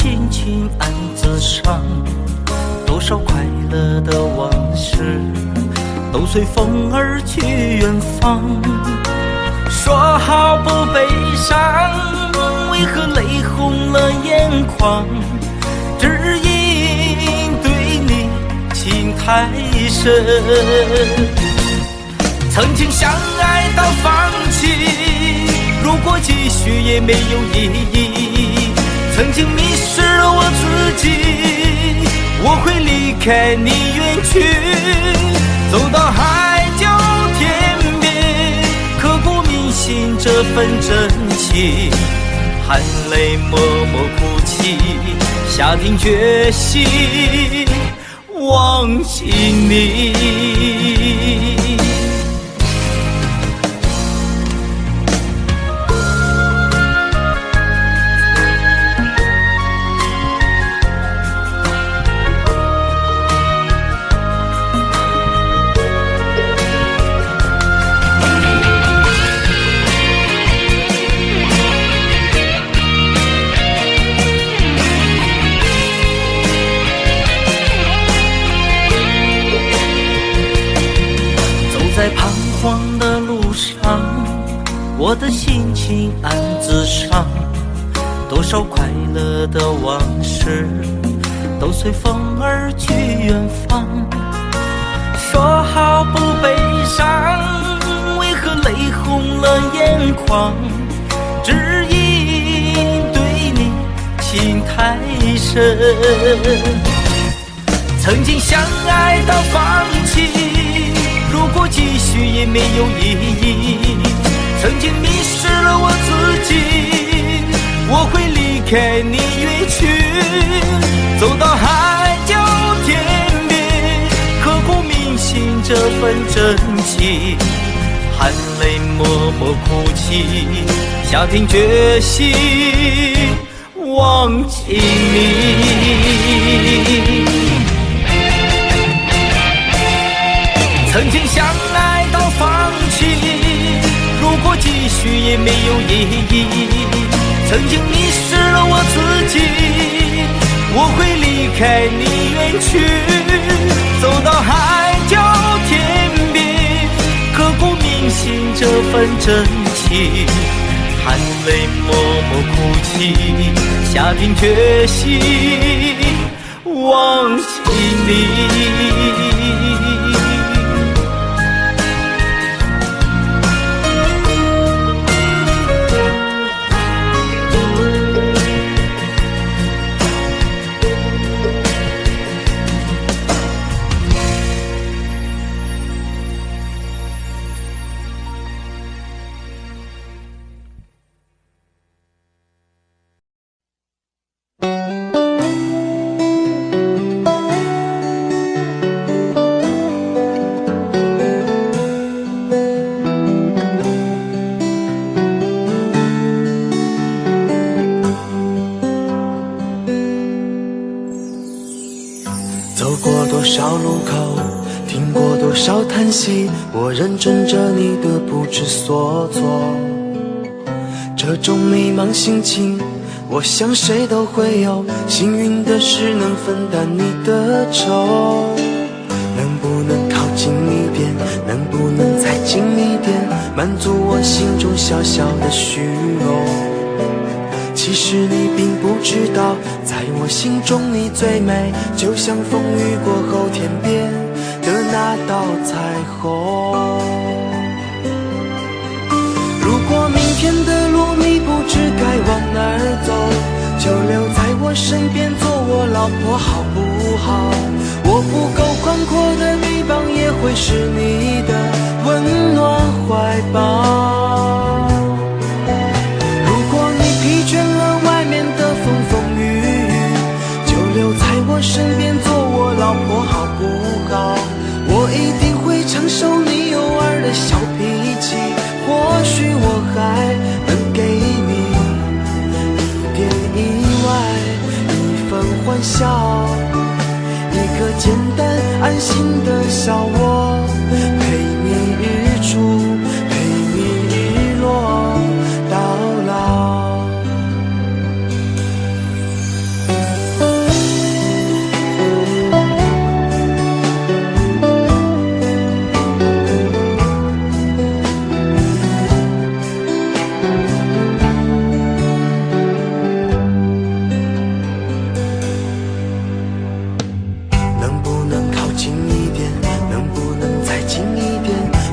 心情暗自伤，多少快乐的往事都随风而去远方。说好不悲伤，为何泪红了眼眶？只因对你情太深。曾经相爱到放弃，如果继续也没有意义。曾经迷失了我自己，我会离开你远去，走到海角天边，刻骨铭心这份真情，含泪默默哭泣，下定决心忘记你。在彷徨的路上，我的心情暗自伤，多少快乐的往事都随风而去远方。说好不悲伤，为何泪红了眼眶？只因对你情太深。曾经相爱到放弃，如果继续也没有意义。曾经迷失了我自己，我会离开你远去，走到海角天边，刻骨铭心这份真情，含泪默默哭泣，下定决心忘记你。曾经相爱到放弃，如果继续也没有意义。曾经迷失了我自己，我会离开你远去，走到海角天边，刻骨铭心这份真情，含泪默默哭泣，下定决心忘记你。走过多少路口，听过多少叹息，我认真着你的不知所措。这种迷茫心情，我想谁都会有，幸运的是能分担你的愁。能不能靠近一点，能不能再近一点，满足我心中小小的虚荣。其实你并不知道，在我心中你最美，就像风雨过后天边的那道彩虹。如果明天的路你不知该往哪儿走，就留在我身边做我老婆好不好？我不够宽阔的臂膀也会是你的温暖怀抱。身边做我老婆好不好？我一定会承受你偶尔的小脾气，或许我还能给你一点意外，一份欢笑，一个简单安心的小窝，陪你日出，陪你日落到老。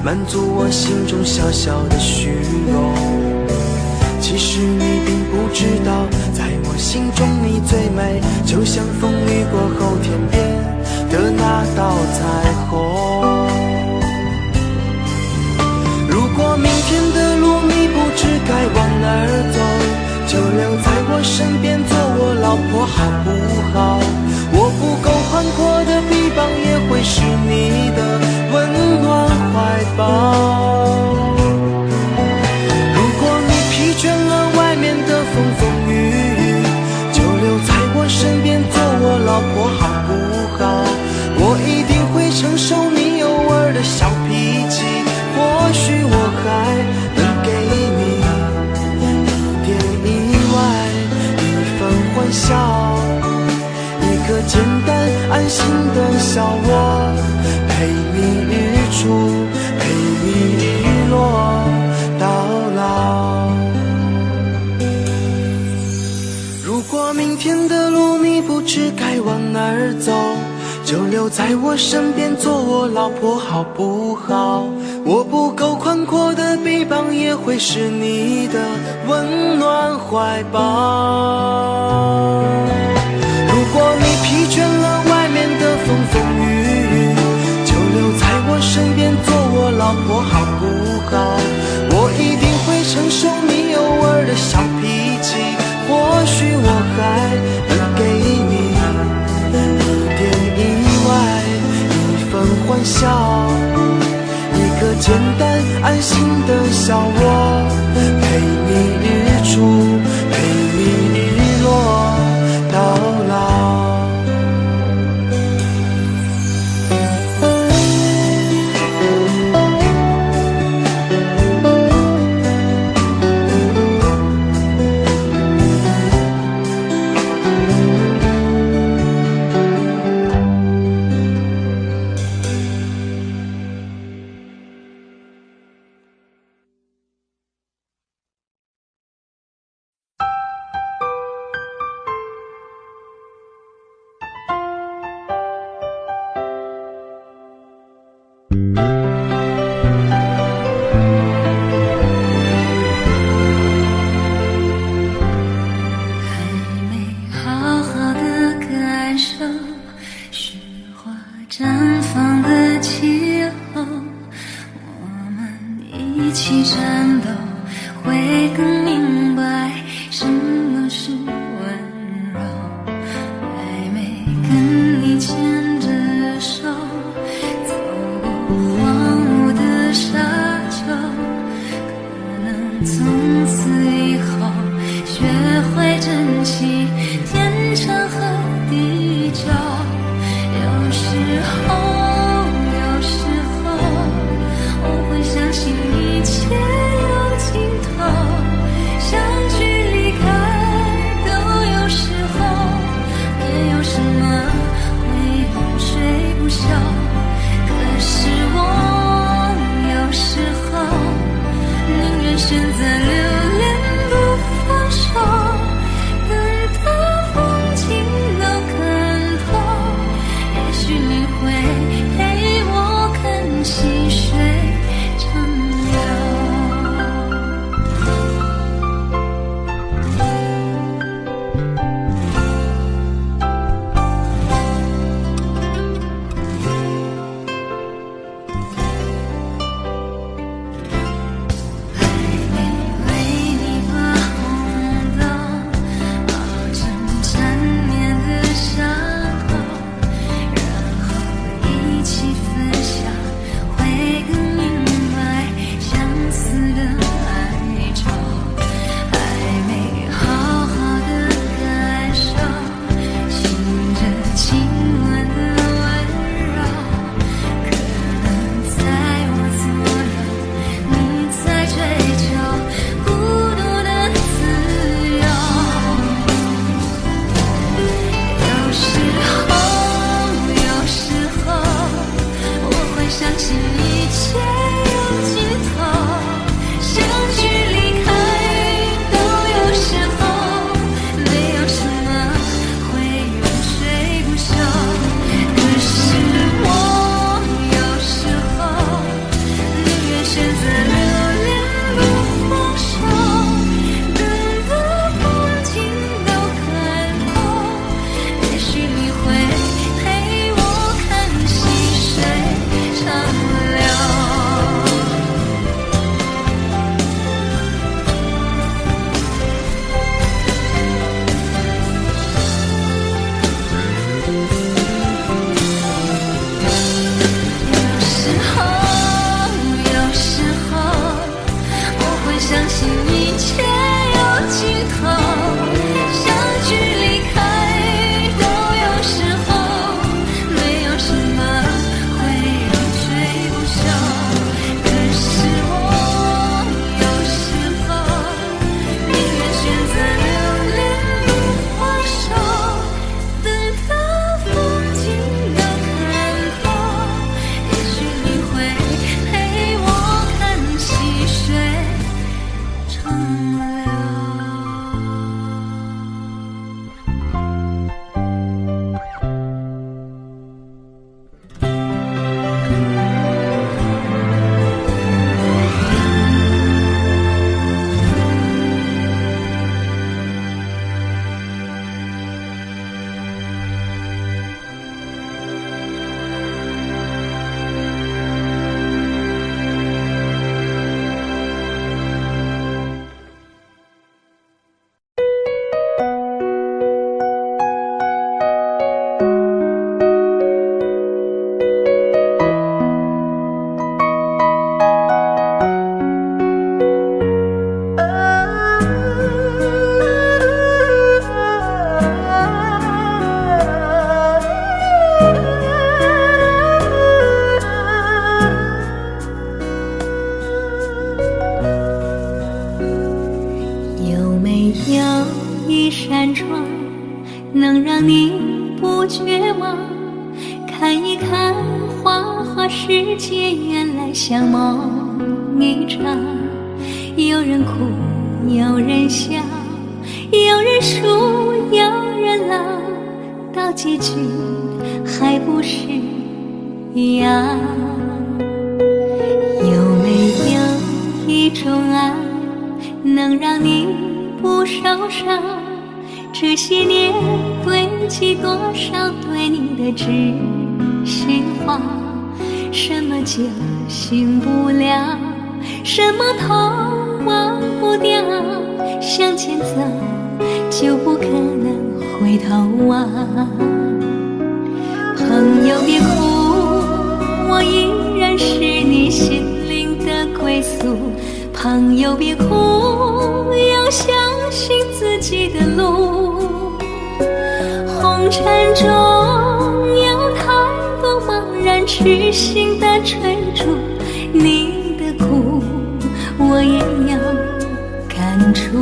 满足我心中小小的虚荣。其实你并不知道，在我心中你最美，就像风雨过后天边的那道彩虹。如果明天的路你不知该往哪儿走，就留在我身边做我老婆好不好？我不够宽阔的臂膀，也会是你的温暖怀抱。如果你疲倦了外面的风风雨雨，就留在我身边做我老婆好不好？我一定会承受你偶尔的小脾气，或许我还能给你一点意外，一份欢笑，一个简单安心的小窝，陪你日出，陪你日落到老。如果明天的路你不知该往哪儿走，就留在我身边做我老婆好不好？我不够宽阔的臂膀，也会是你的温暖怀抱。如果你疲倦了外面的风风雨雨，就留在我身边做我老婆好不好？我一定会承受你偶尔的小脾气，或许我还能给你一点意外，一份欢笑，一个简单安心的小窝，陪你日出，陪你日落到老。放手，等到风景都看透。你不绝望，看一看花花世界，原来像梦一场。有人哭，有人笑，有人输，有人老，到结局还不是一样。有没有一种爱，能让你不受伤？这些年堆积多少对你的知心话？什么酒醒不了，什么痛忘不掉，向前走就不可能回头望。朋友别哭，我依然是你心灵的归宿。朋友别哭，要相信自己的路。红尘中有太多茫然痴心的追逐，你的苦我也有感触。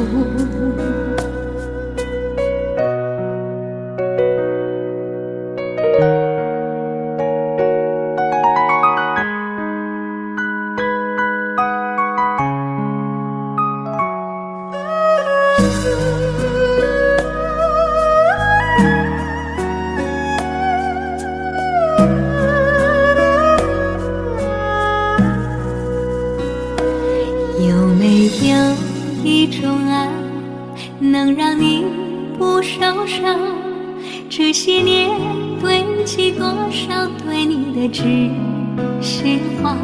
有没有一种爱，能让你不受伤？这些年堆积多少对你的知心话？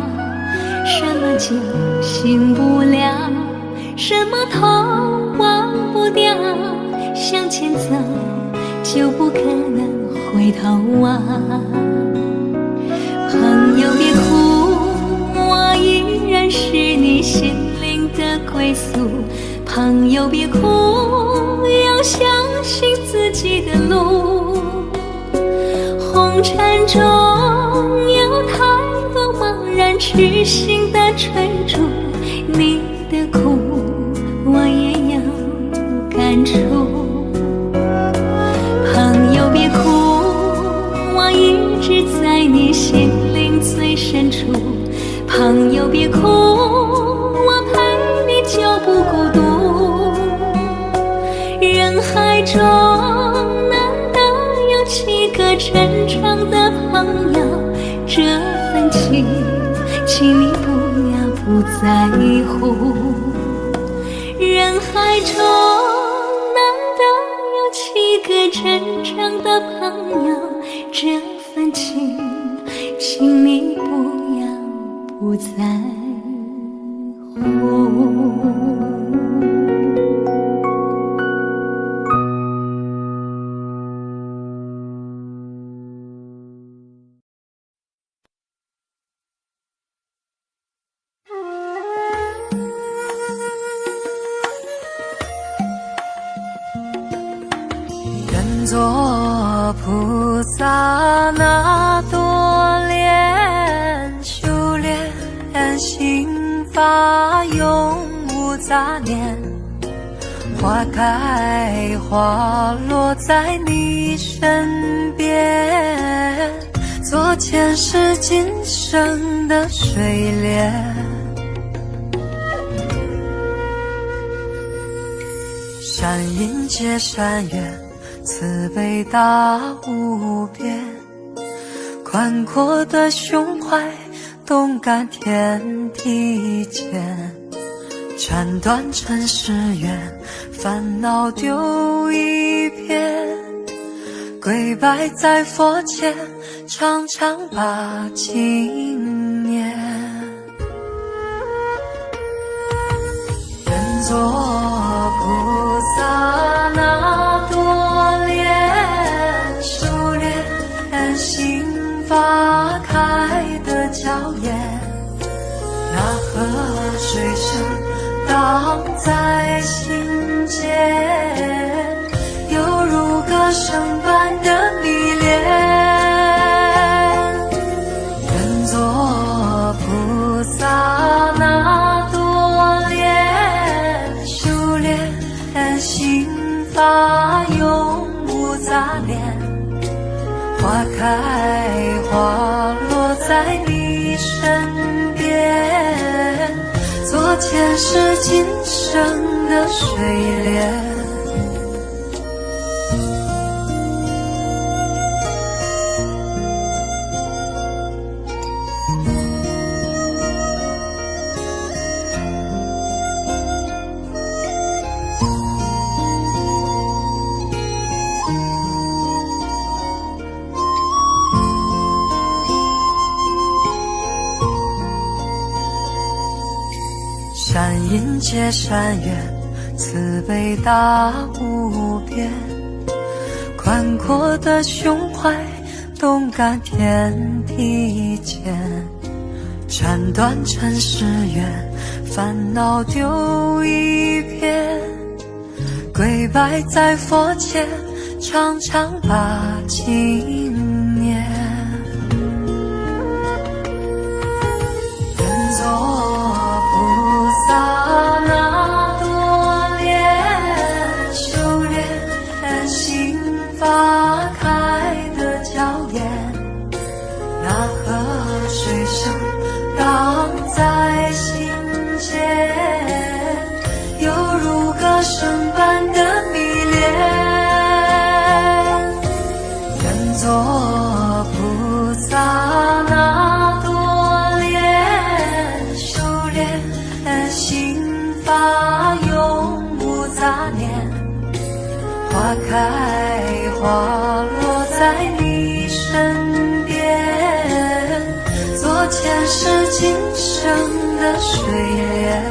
什么酒醒不了，什么痛忘不掉，向前走就不可能回头望。朋友别哭，我依然是你心灵的归宿。朋友别哭，要相信自己的路。红尘中有太多茫然痴心的追逐，你的苦我也有感触。朋友别哭，我一直在你心灵最深处。朋友别哭，我陪你就不孤独。人海中难得有几个真诚的朋友，这份情请你不要不在乎。人海中难得有几个真诚的朋友，这份情请你不要不在乎。愿做菩萨那多莲，修炼心法永无杂念，花开花落在你身边，做前世今生的水莲。善因结善缘，慈悲大无边，宽阔的胸怀，动感天地间，斩断尘世缘，烦恼丢一片，跪拜在佛前，常常把经念。愿做菩萨那多莲，修炼心法开的娇艳，那河水声荡在心间，犹如歌声般的迷恋。愿做菩萨那多莲，修花开花落在你身边，做前世今生的水莲。山阴接山远，慈悲大无边，宽阔的胸怀，动感天地间。斩断尘世缘，烦恼丢一片，跪拜在佛前，常常把经念。愿做花开的娇艳，那河水声荡在心间，犹如歌声般的迷恋。愿做菩萨那朵莲，修炼心法永无杂念。花开花落在你身边，做前世今生的水莲。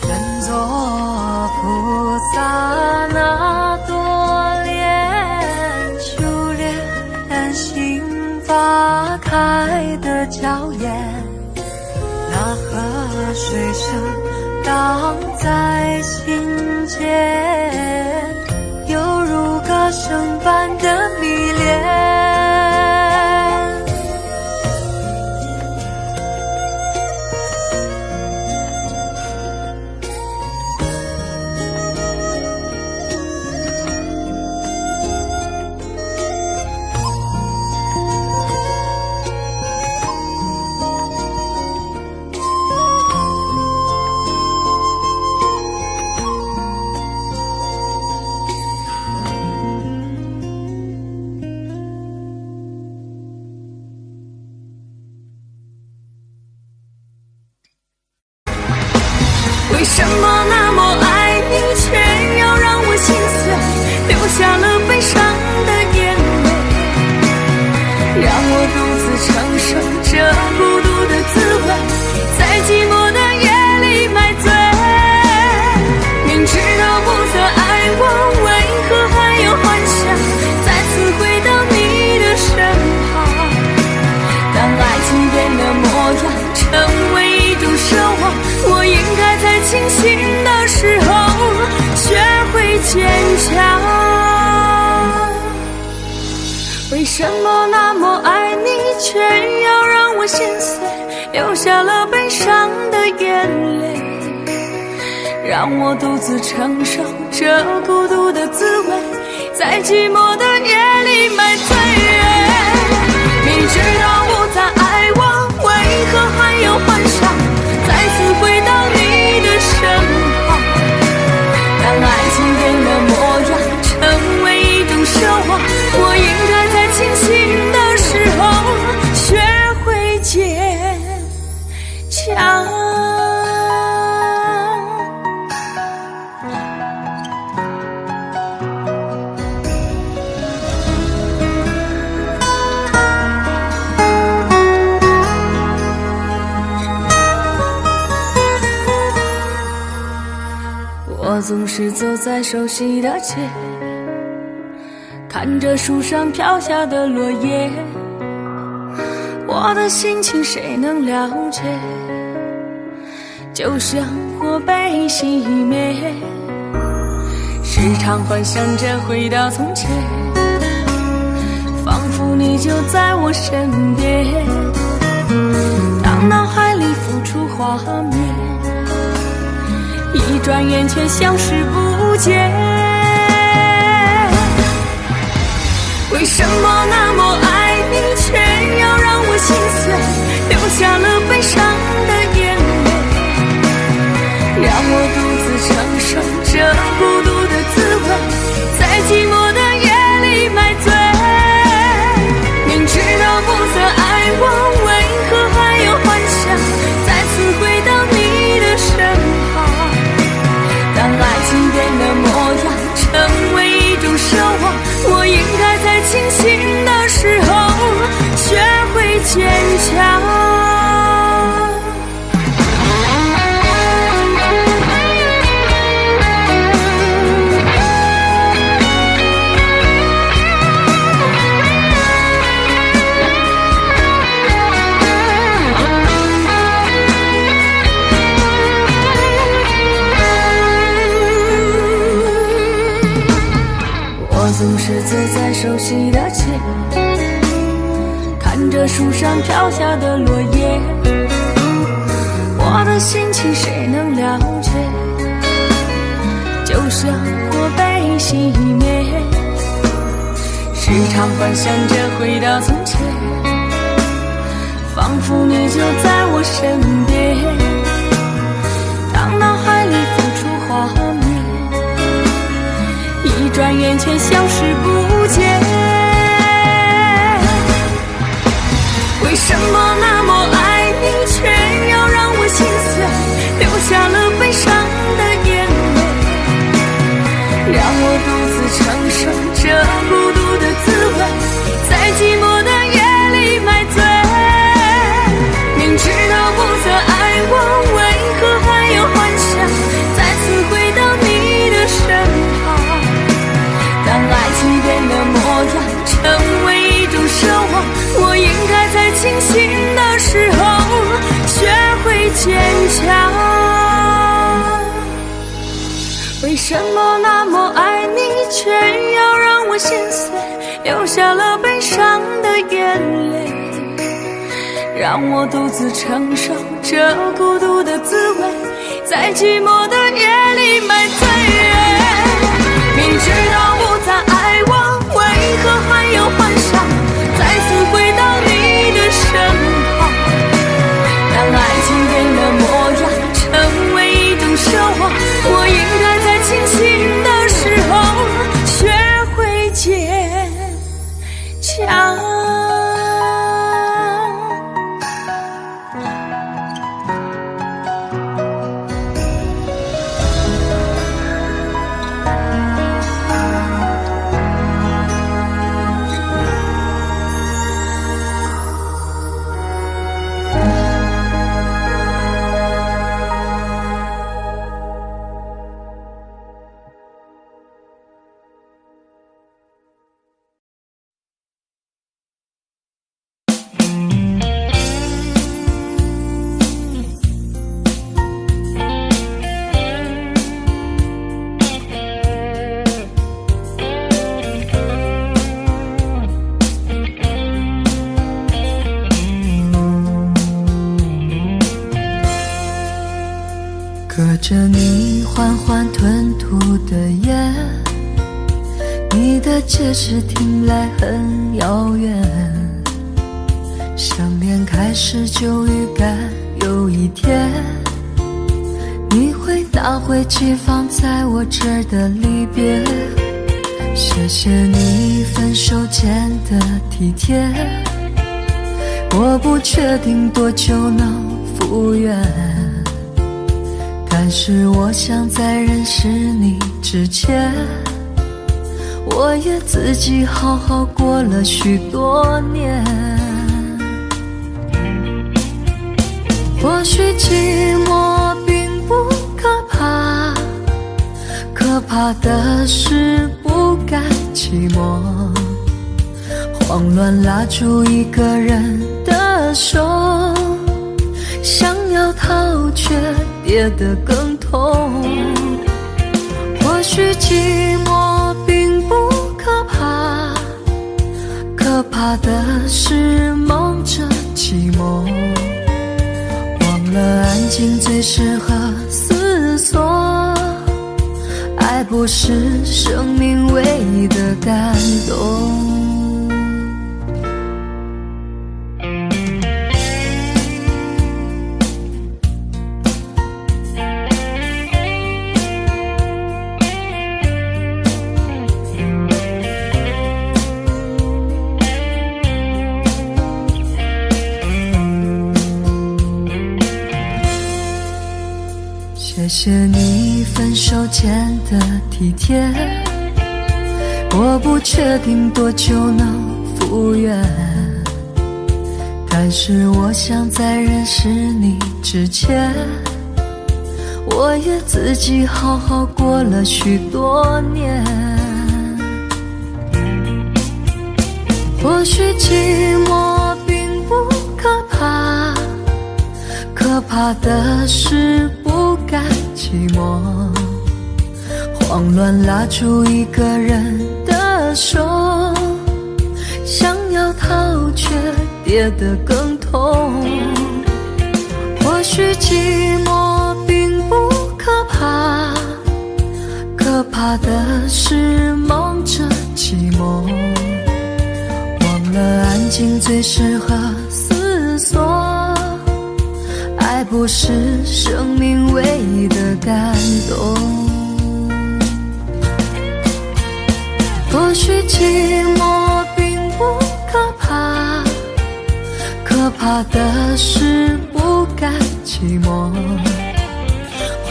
愿做菩萨那朵莲，修炼心法开的娇艳，那河水声荡在心间，犹如歌声般的迷恋。为什么那么爱你，却要让我心碎，流下了悲伤的眼泪，让我独自承受这孤独的滋味，在寂寞的夜里买醉。明知道不再爱我，为何还有幻想再次回到你的身旁？当爱情变了模样，成为一种奢望，我应该在清醒的时候学会坚强。为什么那么爱你，却要让我心碎，流下了悲伤的眼泪，让我独自承受这孤独的滋味，在寂寞的夜里买醉。明知道不再爱我，为何还有幻想再次回到你的身旁？当爱情变了模样，成为一种奢望，我应该在清醒的时候学会坚强。我总是走在熟悉的街，看着树上飘下的落叶，我的心情谁能了解？就像火被熄灭，时常幻想着回到从前，仿佛你就在我身边，当脑海里浮出画面，一转眼却消失不见。为我应该在清醒的时候学会坚强。总是醉在熟悉的街，看着树上飘下的落叶，我的心情谁能了解？就像火被熄灭，时常幻想着回到从前，仿佛你就在我身边，当脑海里浮出画面，一转眼却消失不见。为什么那么爱你，却要让我心碎，流下了悲伤的眼泪，让我独自承受这孤独的滋味，在寂寞的夜里买醉。明知道不再爱我，为何还有幻想再次回到你的身旁？当爱情变了模样，成为一种奢望，我应该在清醒的时候学会坚强。为什么那么爱你，却要让我心碎，流下了悲伤的眼泪，让我独自承受这孤独的滋味，在寂寞的夜里买醉。明知道不再爱我，为何还有幻想再次回到你的身旁？当爱情变了模样，成为一种奢望，我应该在清醒的时候学会坚强。隔着你缓缓吞吐的烟，你的解释听来很遥远，想念开始就预感有一天你会拿回寄放在我这儿的离别。谢谢你分手前的体贴，我不确定多久能复原，但是我想在认识你之前，我也自己好好过了许多年。或许寂寞并不可怕，可怕的是不甘寂寞，慌乱拉住一个人的手，想要逃却跌得更痛。或许寂寞并不可怕，可怕的是梦着寂寞，忘了安静最适合思索，爱不是生命唯一的感动。谢谢你分手前的体贴，我不确定多久能复原，但是我想在认识你之前，我也自己好好过了许多年。或许寂寞并不可怕，可怕的是不甘寂寞，慌乱拉住一个人的手，想要逃却跌得更痛。或许寂寞并不可怕，可怕的是忙着寂寞，忘了安静最适合思索，爱不是生命唯一的感动。或许寂寞并不可怕，可怕的是不甘寂寞，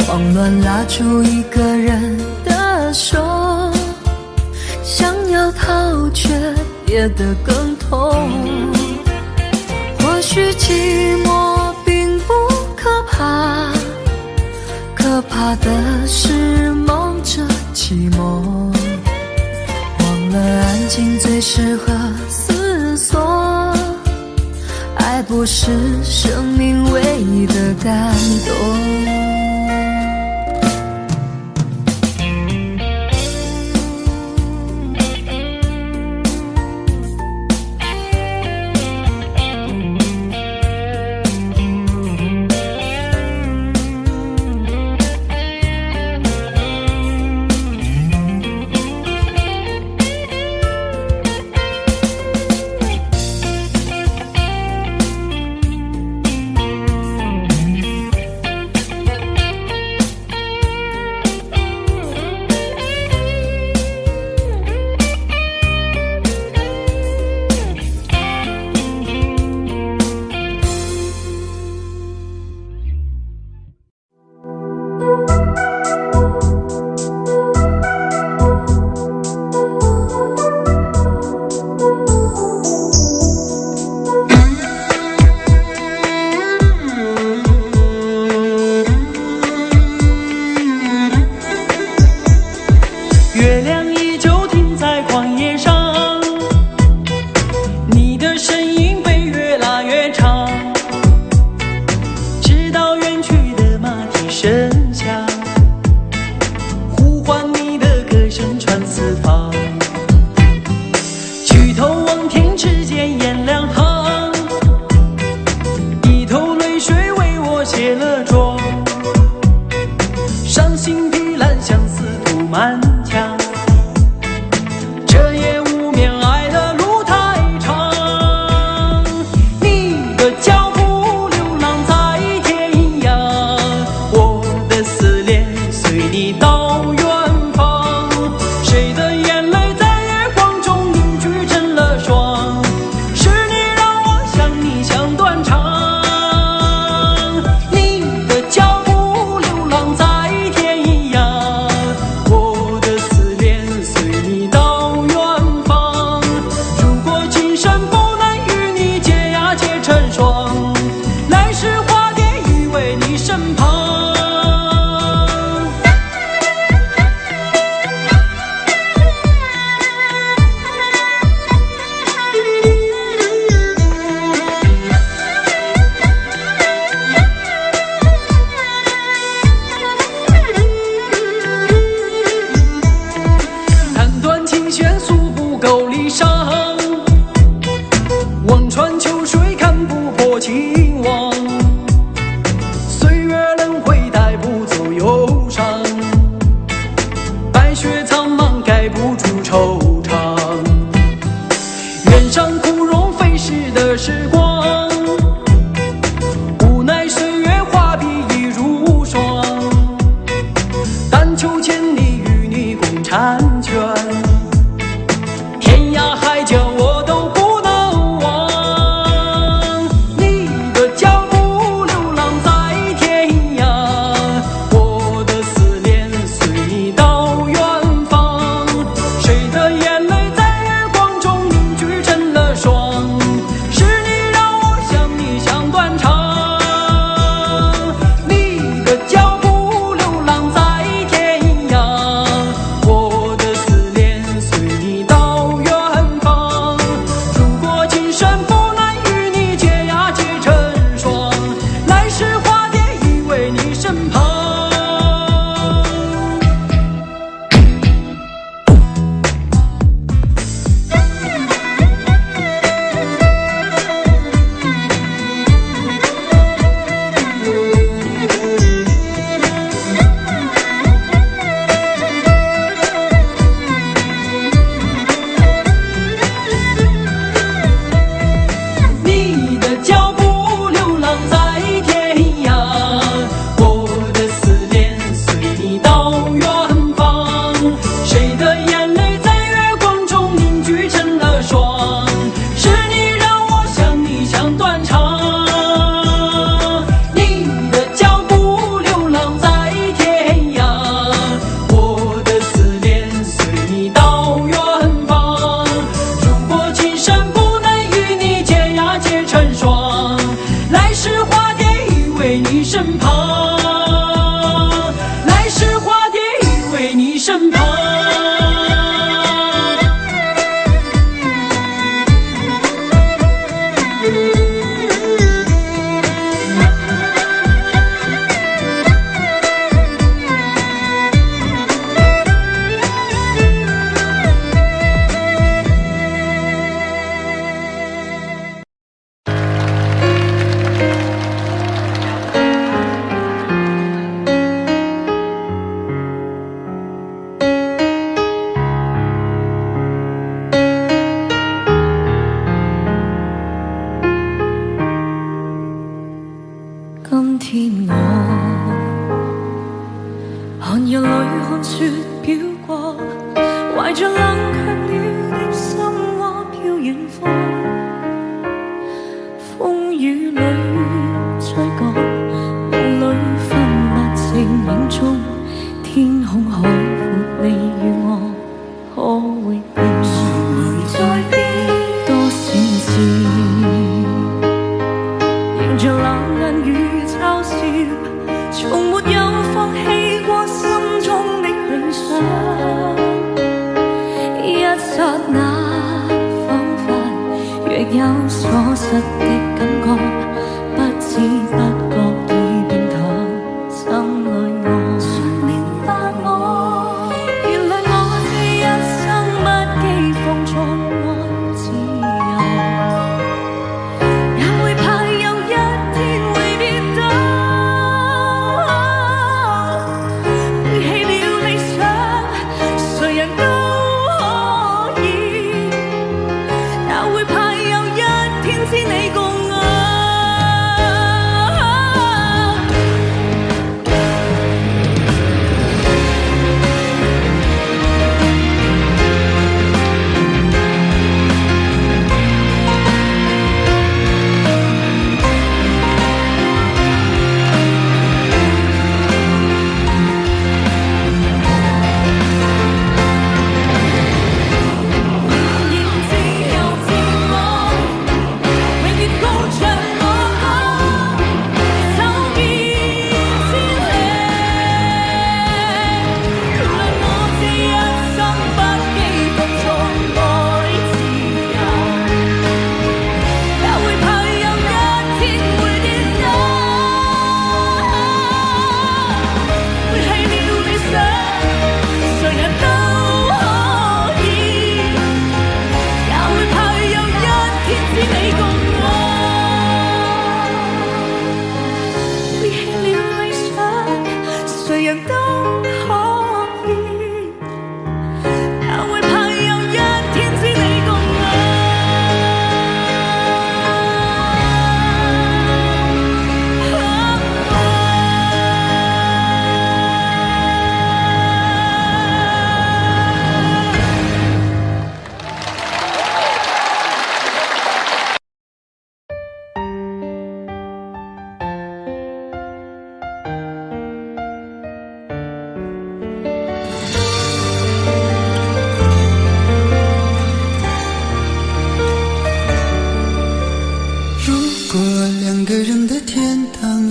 慌乱拉住一个人的手，想要逃却跌得更痛。或许寂寞并不可怕，可怕的是忙着寂寞，忘了安静最适合思索，爱不是生命唯一的感动。月亮依旧停在旷野上，你的身影被越拉越长，直到远去的马蹄声响，呼唤你的歌声传四方。举头望天，只见颜良行，一头泪水为我卸了妆，伤心的蓝相思涂满墙，这夜无眠，爱的路太长。你的脚步流浪在天涯，我的思念随你到远方。谁的眼泪在月光中凝聚成了霜？是你让我想你想断肠。你的脚步流浪在天涯，我的思念随你到远方。如果今生不能与你结呀结成双，来世化蝶依偎你身旁。弹断琴弦诉不够离殇，望穿秋水看不破情网。岁月轮回带不走忧伤，白雪苍茫盖不住惆怅。原上枯荣飞逝的时光，无奈岁月画笔已如霜。但求千里与你共婵娟，天涯海角我都不能忘。你的脚步流浪在天涯，我的思念随你到远方。谁的眼身旁，来世化蝶依偎你身旁。今天我寒夜里看雪飘過，懷着冷卻了的心窩飄遠方，風雨裏追趕，夢裏分不清影蹤，天空海闊，你與我可會變？誰在變？多少次迎着冷眼與嘲笑，從沒有放棄過心中的理想。一剎那，彷彿若有所失的感覺，不知不覺已變淡，心裏我誰明白我？原來我這一生不羈放縱愛自由，也會怕有一天會跌倒，背棄了理想，誰人都可以，也會怕有一天只你共我。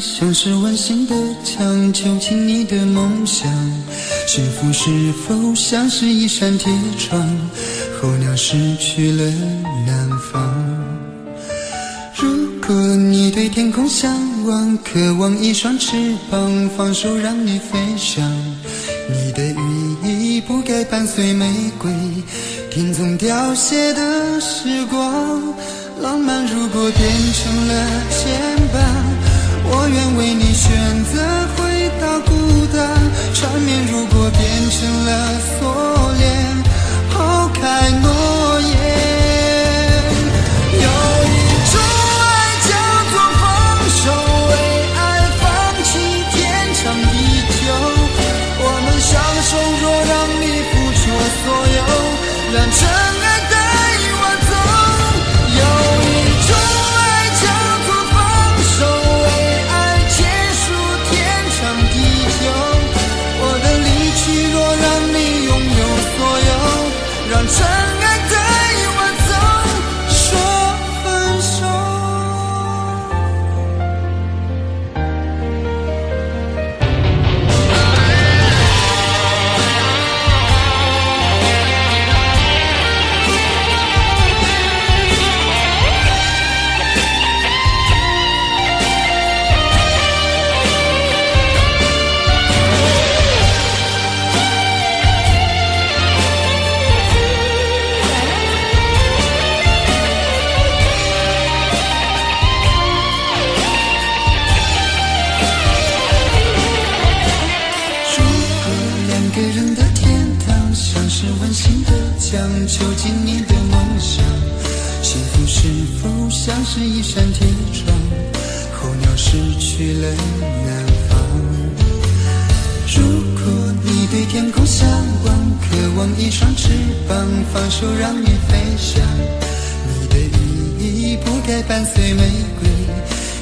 像是完形的墙，囚禁你的梦想。幸福是否像是一扇铁窗，候鸟失去了南方。如果你对天空向往，渴望一双翅膀，放手让你飞翔。你的羽翼不该伴随玫瑰，听从凋谢的时光。浪漫如果变成了牵绊，我愿为你选择回到孤单。缠绵如果变成了锁链，抛开诺言。有一种爱叫做放手，为爱放弃天长地久。我们相守，若让你付出所有，让真爱带我走。有一种爱叫做放手，为爱结束天长地久。我的离去，若让你拥有所有，让真爱带是否像是一扇铁窗，候鸟失去了南方。如果你对天空向往，渴望一双翅膀，放手让你飞翔，你的羽翼不该伴随玫瑰，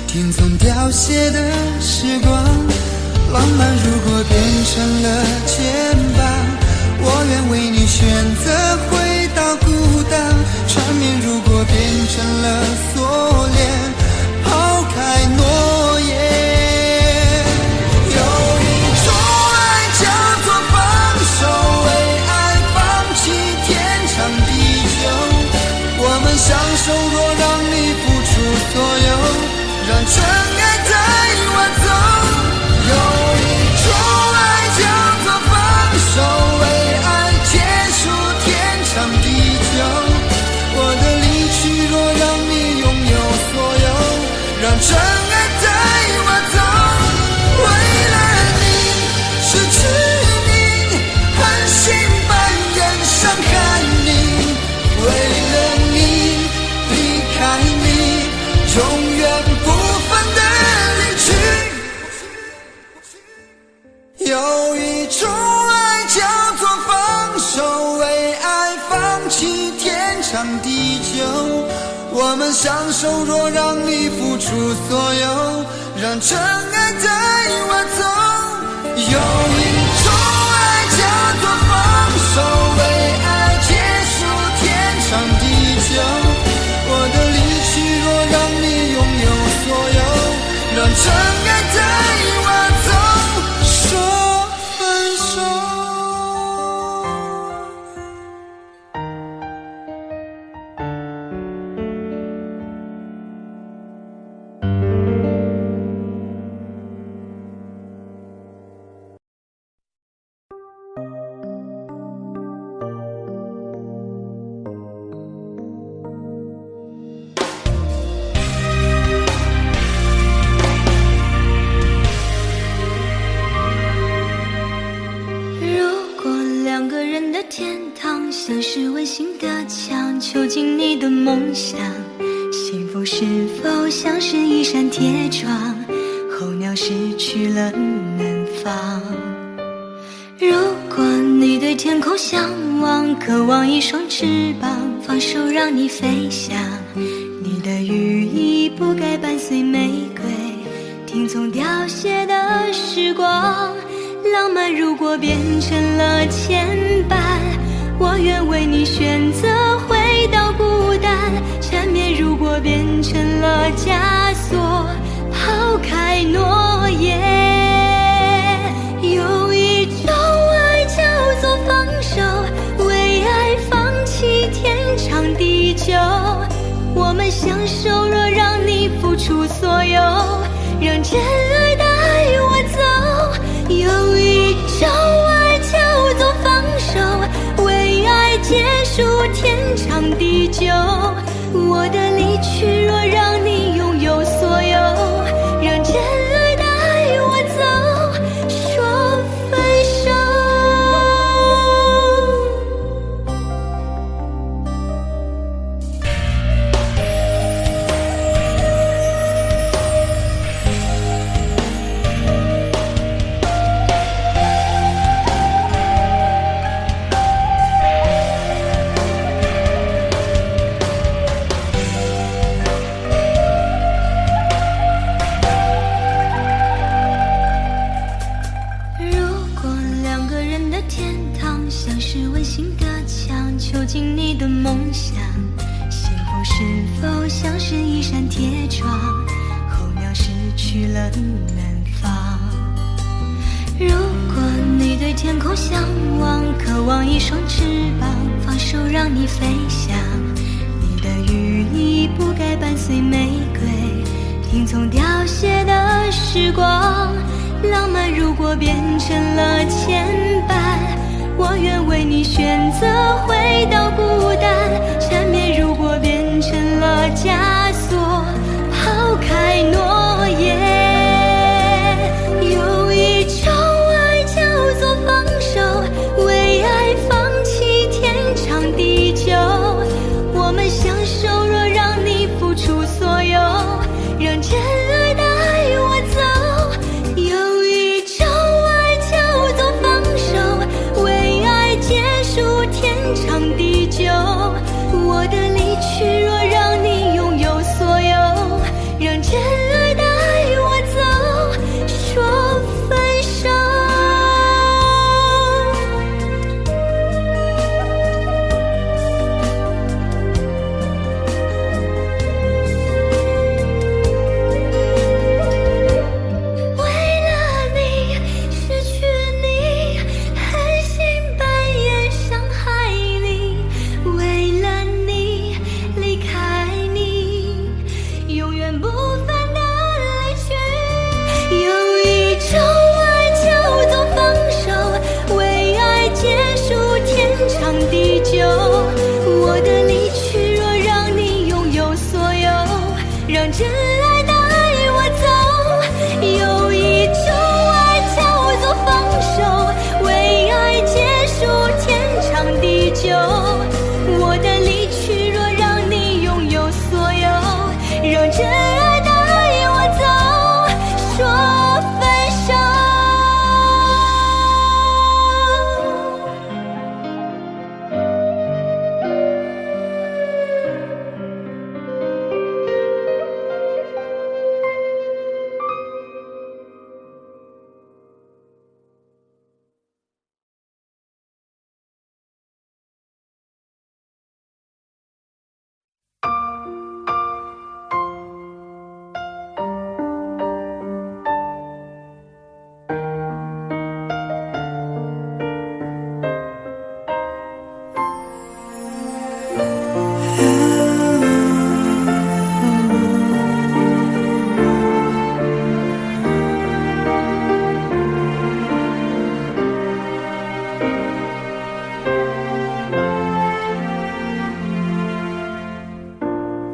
听从凋谢的时光。浪漫如果变成了牵绊，我愿为你选择回到孤单。缠绵如果变成了锁链，抛开诺言。有一种爱叫做放手，为爱放弃天长地久。我们相守，若让你付出所有，让真爱带我走。有一种爱叫做放手，为爱结束天长地久。我的离去若让你拥有所有，让真爱带我走。为了你失去你，狠心扮演伤害你，为了你离开你，永远不分的离去。有一种爱叫做放手，为爱放弃天长地久。我们相守，若让你付出所有，让真爱带我走。有一种爱叫做放手，为爱结束天长地久。我的离去若让你拥有所有，让真爱带我走。说分手。像是温馨的墙，囚禁你的梦想。幸福是否像是一扇铁窗，候鸟失去了南方。如果你对天空向往，渴望一双翅膀，放手让你飞翔。你的羽翼不该伴随玫瑰，听从凋谢的时光。浪漫如果变成了牵绊，我愿为你选择回到孤单。缠绵如果变成了枷锁，抛开诺言。有一种爱叫做放手，为爱放弃天长地久。我们相守，若让你付出所有，让真爱带我走。有一种爱叫做放手，为爱结束天长地久。我的离去若让你拥有所有，让真爱带我走。说分手。囚禁你的梦想，幸福是否像是一扇铁窗，候鸟失去了南方。如果你对天空向往，渴望一双翅膀，放手让你飞翔。你的羽翼不该伴随玫瑰，听从凋谢的时光。浪漫如果变成了牵绊，我愿为你选择回到孤单。缠绵如果变成了枷锁，抛开诺言。有一种爱叫做放手，为爱放弃天长地久。我们相守，若让去若让你拥有所有，让真爱带我走，说分手。为了你，失去你，狠心扮演伤害你，为了你，离开你，永远不分的离去。有一种爱叫做放手，为爱结束天长地久。我的离去若让你拥有所有，让真爱带我走。有一种爱叫做放手，为爱结束天长地久。我的离去若让你拥有所有，让真爱带我走，说分手。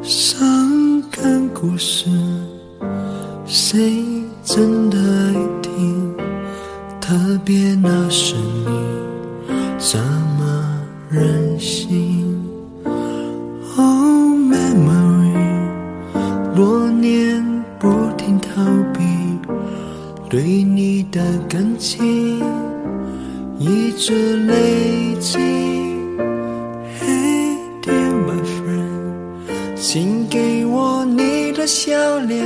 伤感故事，谁真的爱听？特别那是你，这么任性。Oh memory， 多年不停逃避，对你的感情一直累积。Hey dear my friend，请给我你的笑脸，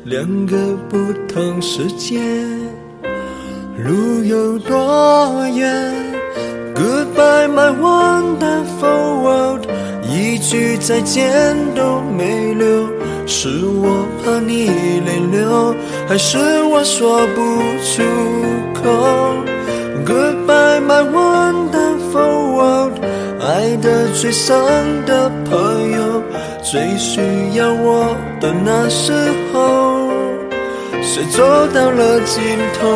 两个不同世界，路有多远 ？Goodbye my wonderful world， 一句再见都没留，是我怕你泪流，还是我说不出口 ？Goodbye my wonderful world， 爱得最深的朋友，最需要我的那时候，谁走到了尽头？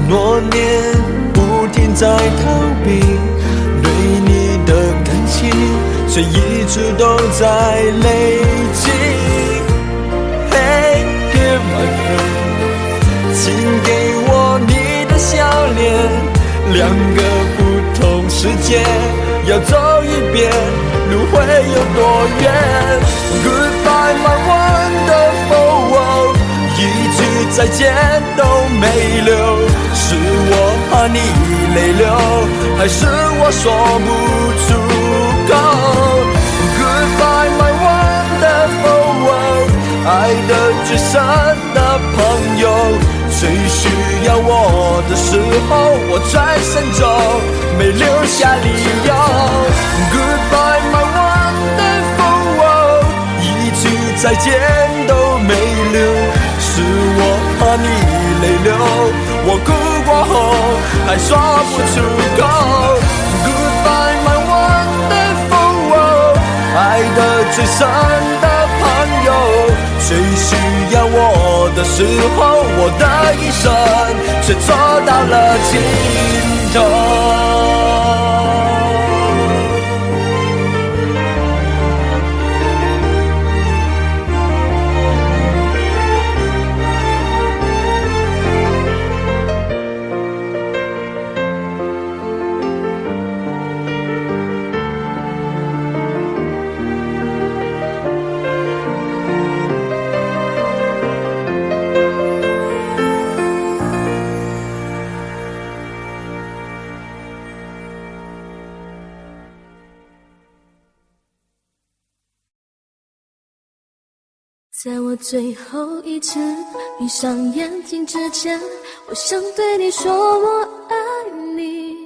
多年不停在逃避对你的感情，却一直都在累积。Hey dear my friend， 请给我你的笑脸，两个不同世界要走一遍，路会有多远 ？Goodbye my wonderful world， 一句再见都没留。是我怕你泪流，还是我说不出口 ？Goodbye my wonderful world， 爱的最深的朋友，最需要我的时候，我转身走，没留下理由。Goodbye my wonderful world， 一句再见都没留，是我怕你泪流。我哭过后还说不出口 Goodbye my wonderful world， 爱的最深的朋时候，我的一生却走到了尽头。在我最后一次闭上眼睛之前，我想对你说我爱你，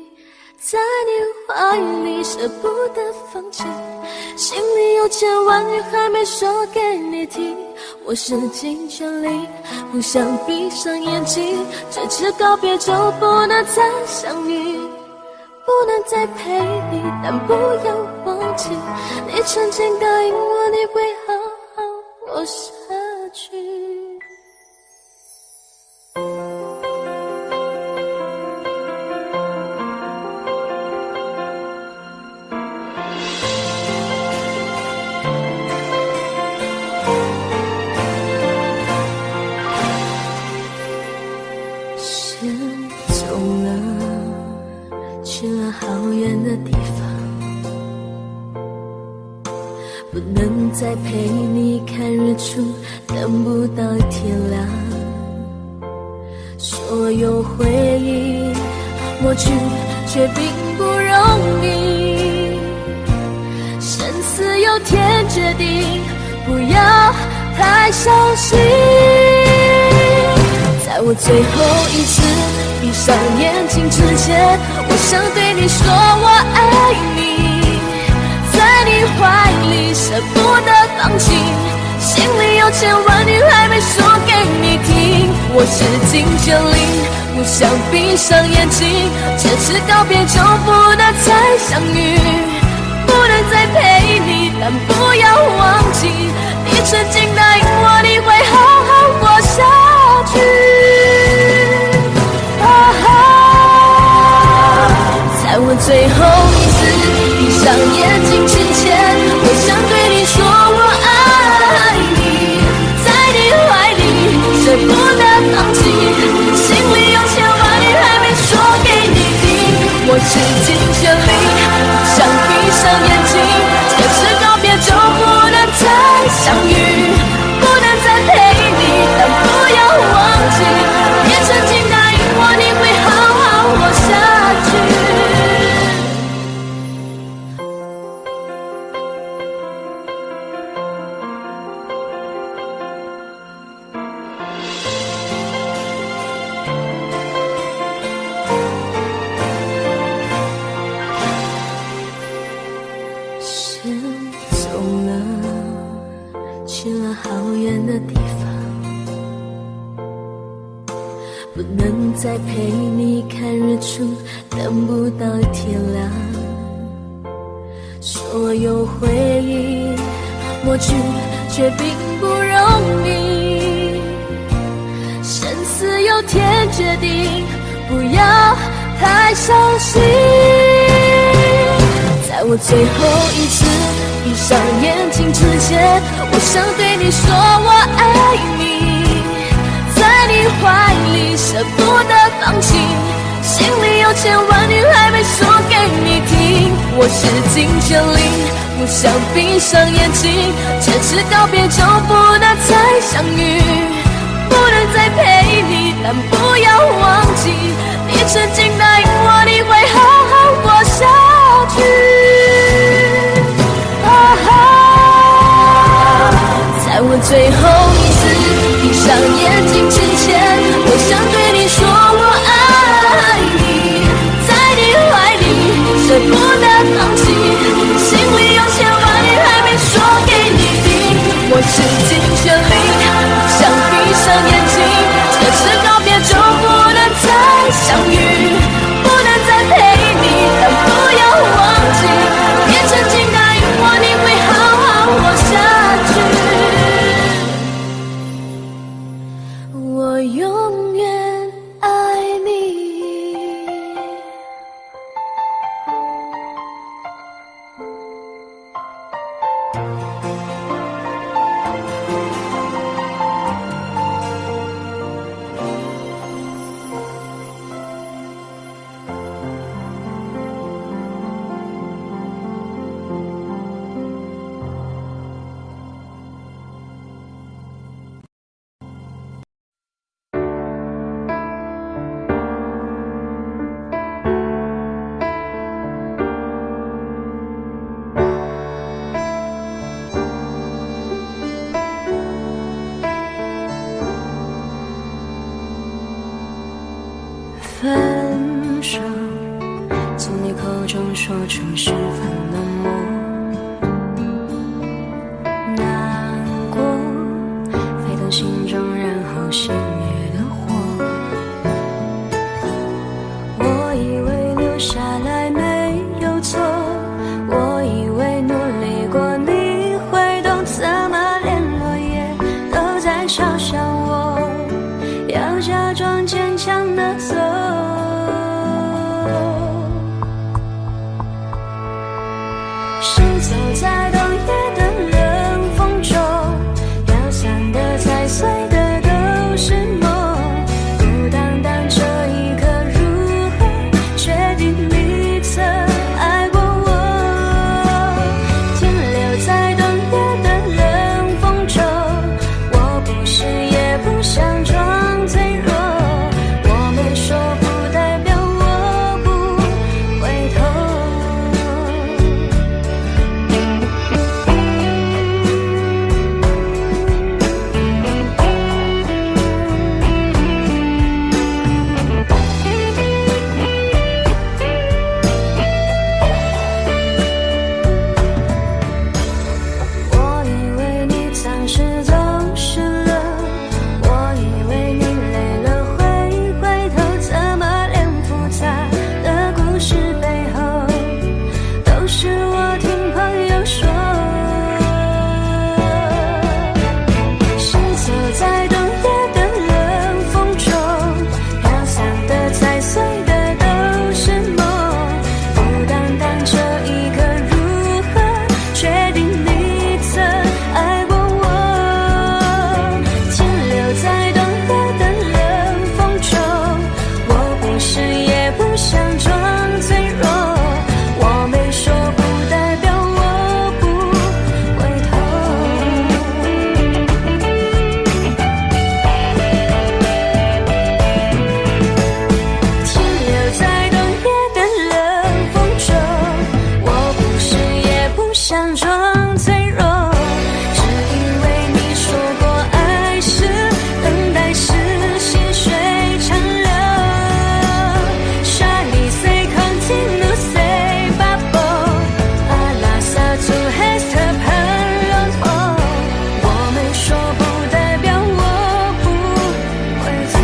在你怀里舍不得放弃，心里有千万语还没说给你听，我使尽全力不想闭上眼睛，这次告别就不能再相遇，不能再陪你，但不要忘记你曾经答应我你会好好活下去。先走了，去了好远的地方，不能再陪你看日出，等不到天亮。所有回忆抹去，却并不容易。生死有天决定，不要太伤心。在我最后一次闭上眼睛之前，我想对你说我爱你，在你怀里舍不得放弃，心里有千万语还没说给你听，我使尽全力不想闭上眼睛，这次告别就不能再相遇，不能再陪你，但不要忘记你曾经答应我你会好好活下去。在我最后一次闭上眼睛之前，我想对你说我爱你，在你怀里舍不得放弃，心里有千万语还没说给你听，我使尽全力不想闭上眼睛，这次告别就不能再相遇，不能再陪你，但不要忘记你曾经答应我你会好好活下去。先走了，去了好远的地方，不能再陪你看日出，等不到天亮。所有回忆抹去，却并不容易。生死有天决定，不要太伤心。在我最后一次闭上眼睛之前，我想对你说我爱你，在你怀里舍不得放弃，心里有千万语还没说给你听，我使尽全力不想闭上眼睛，这次告别就不能再相遇，不能再陪你，但不要忘记你曾经答应我你会好好活下去。在我最后一次闭上眼睛之前，我想对你说我爱你，在你怀里舍不得放弃，心里有千万语还没说给你听，我使尽全力不想闭上眼睛，这次告别就不能再相遇，不能再陪你，但不要忘记你曾经答应我你会好好活下去。分手，从你口中说出十分冷漠，难过沸腾心中，然后熄灭的火。我以为留下来没有错，我以为努力过你会懂，怎么连落叶都在嘲笑我，要假装坚强的走。是走在冬夜的冷风中，飘散的踩碎的都是梦，孤单单这一刻如何确定你曾爱过我？停留在冬夜的冷风中，我不是也不想装脆弱，我没说不代表我不回头。我以为你暂时走失了，我以为你累了会回头，怎么连复杂的故事背后都是我听朋友说。是走在冬夜的冷风中，飘散的踩碎的都是梦，孤单单这一刻如何确定你曾爱过我？停留在冬夜的冷风中，我不是也不想装脆弱，我没说不代表我不回头。停留在冬夜的冷风中，我不是也不想装脆弱，只因为你说过爱是等待是细水长流。Shiny say continue say bubble alla sa tu hesta parlo， 我没说不代表我不回头。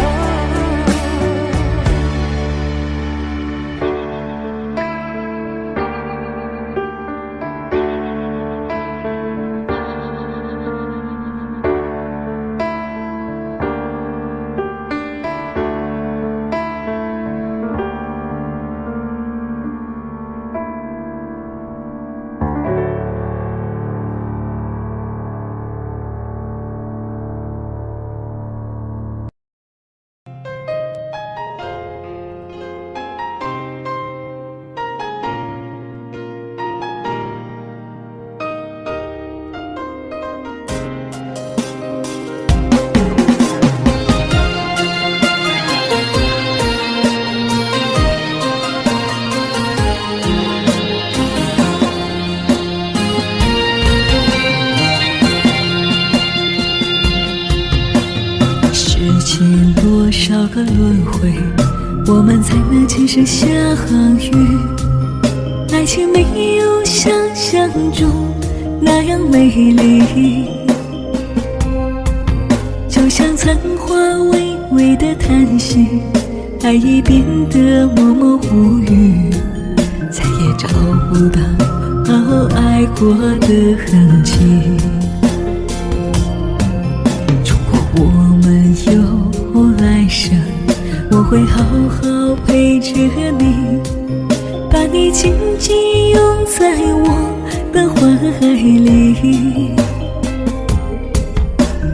世间多少个轮回，我们才能今生相遇？爱情没有想象中那样美丽，就像残花微微的叹息，爱已变得默默无语，再也找不到爱过的痕迹。如果我们有来生，我会好好陪着你，把你紧紧拥在我的怀里，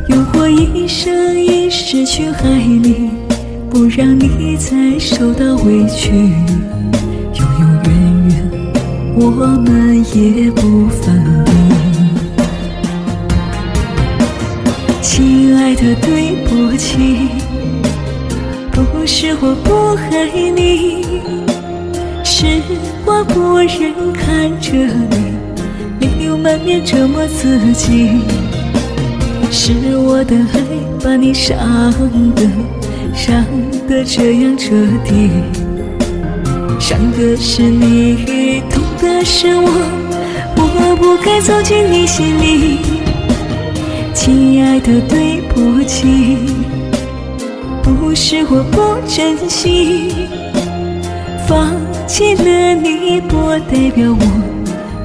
用我一生一世去爱你，不让你再受到委屈，永永远远我们也不分离。亲爱的，对不起，不是我不爱你，是我不忍看着你泪流满面折磨自己，是我的爱把你伤得伤得这样彻底，伤的是你，痛的是我，我不该走进你心里。亲爱的，对不起，不是我不珍惜，放弃了你不代表我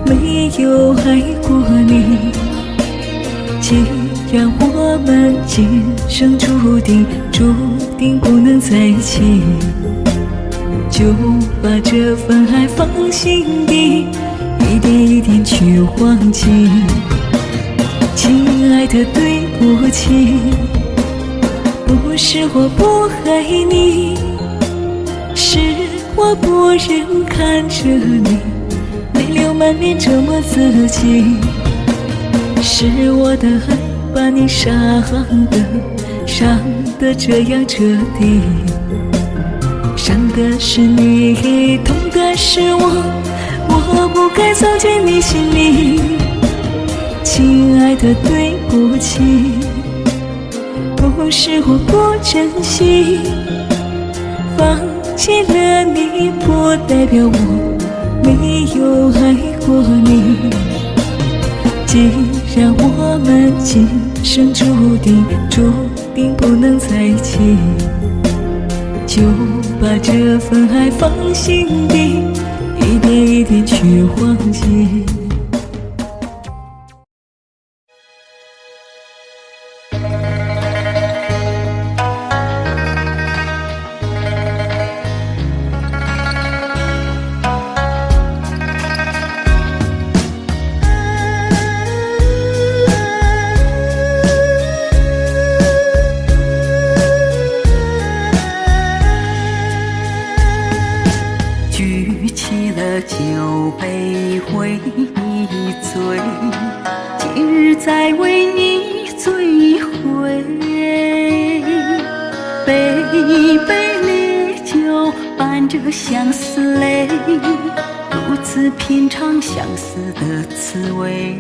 没有爱过你。既然我们今生注定不能在一起，就把这份爱放心底，一点一点去忘记。亲爱的，对不起，不是我不爱你，是我不忍看着你泪流满面折磨自己。是我的爱把你伤得这样彻底，伤的是你，痛的是我，我不该走进你心里。亲爱的，对不起，不是我不珍惜，放弃了你不代表我没有爱过你。既然我们今生注定不能在一起，就把这份爱放心底，一点一点去忘记。酒杯为你醉，今日再为你醉回。杯杯烈酒伴着相思泪，独自品尝相思的滋味。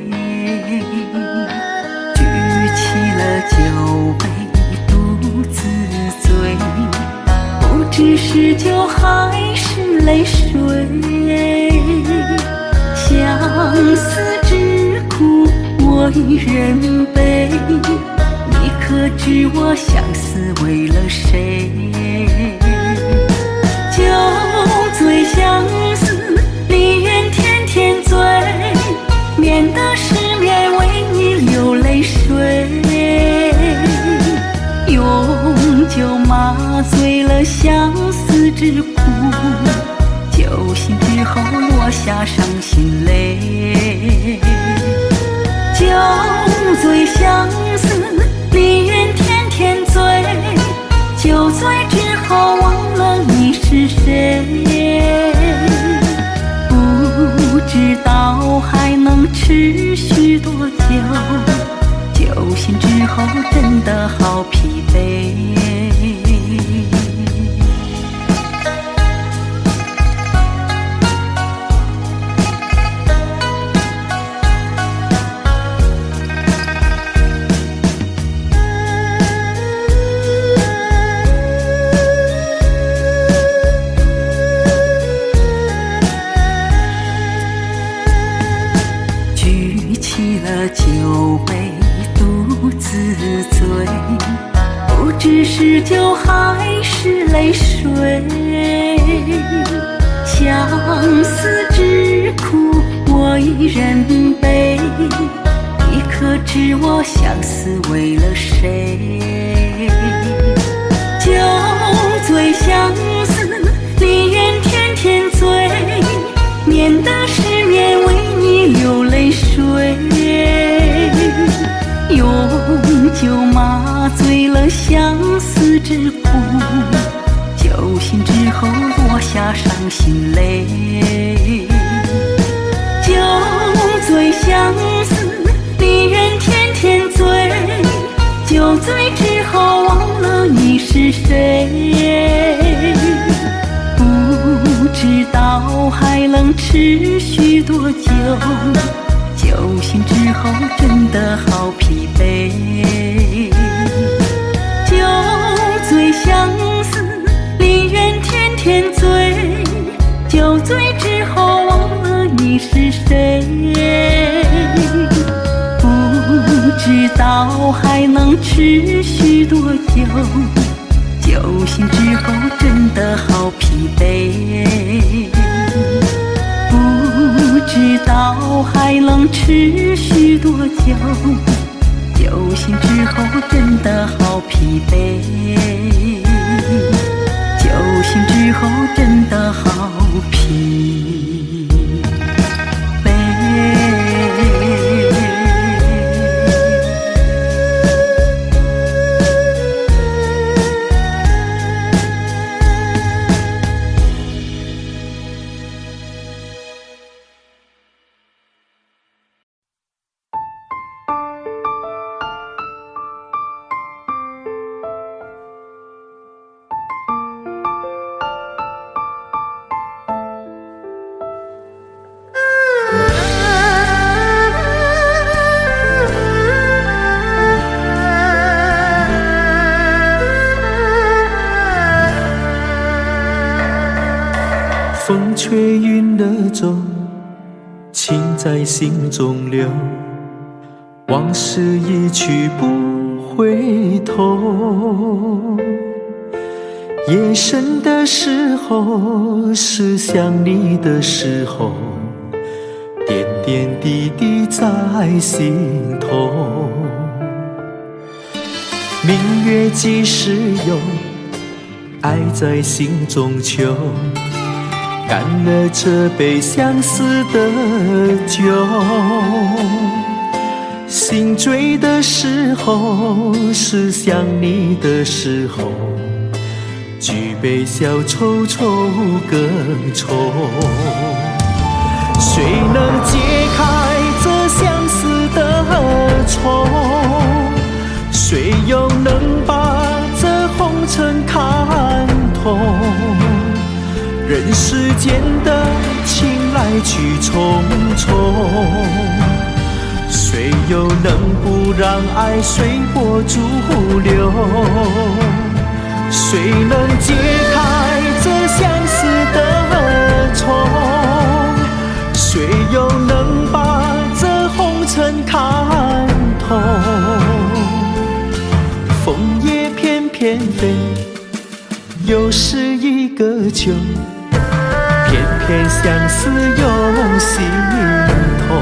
举起了酒杯独自醉，不知是酒还是泪水。相思之苦我一人背，你可知我相思为了谁？酒醉相思，宁愿天天醉，免得失眠为你流泪水。用酒麻醉了相思之苦，酒醒之后落下伤心泪。酒醉相思，宁愿天天醉，酒醉之后忘了你是谁。不知道还能持续多久，酒醒之后真的好疲惫。酒杯独自醉，不知是酒还是泪水。相思之苦我一人背，你可知我相思为了谁？酒醉相思，宁愿天天醉，免得失眠为你流泪水。用酒麻醉了相思之苦，酒醒之后落下伤心泪。酒醉相思，宁愿天天醉，酒醉之后忘了你是谁。不知道还能持续多久，酒醒之后真的好疲惫。酒醉相吃许多酒，酒醒之后真的好疲惫。不知道还能吃许多酒，酒醒之后真的好疲惫。酒醒之后真的好疲惫。风吹云了走，情在心中留，往事一去不回头。夜深的时候，是想你的时候，点点滴滴在心头。明月几时有，爱在心中求，干了这杯相思的酒。心醉的时候，是想你的时候，举杯消愁愁更愁。谁能解开这相思的愁？谁又能把这红尘看透？人世间的情来去匆匆，谁又能不让爱随波逐流？谁能解开这相思的愁？谁又能把这红尘看透？枫叶翩翩飞，又是一个秋，偏偏相思涌心头。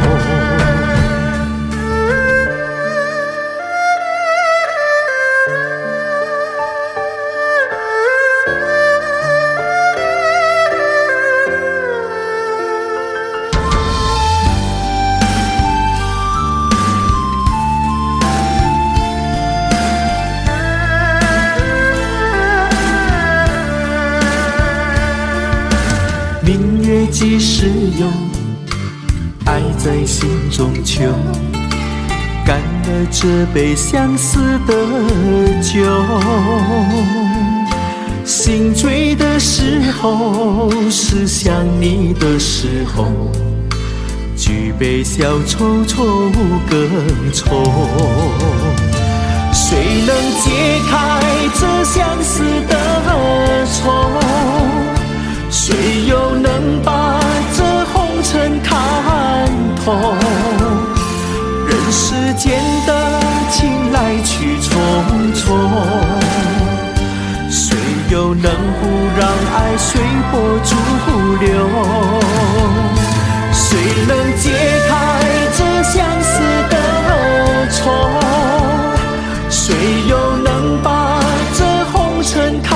明月几时有，爱在心中求，干了这杯相思的酒。心醉的时候，是想你的时候，举杯消愁愁更愁。谁能解开这相思的愁？谁又能把这红尘看透？人世间的情来去匆匆，谁又能不让爱随波逐流？谁能解开这相思的愁？谁又能把这红尘看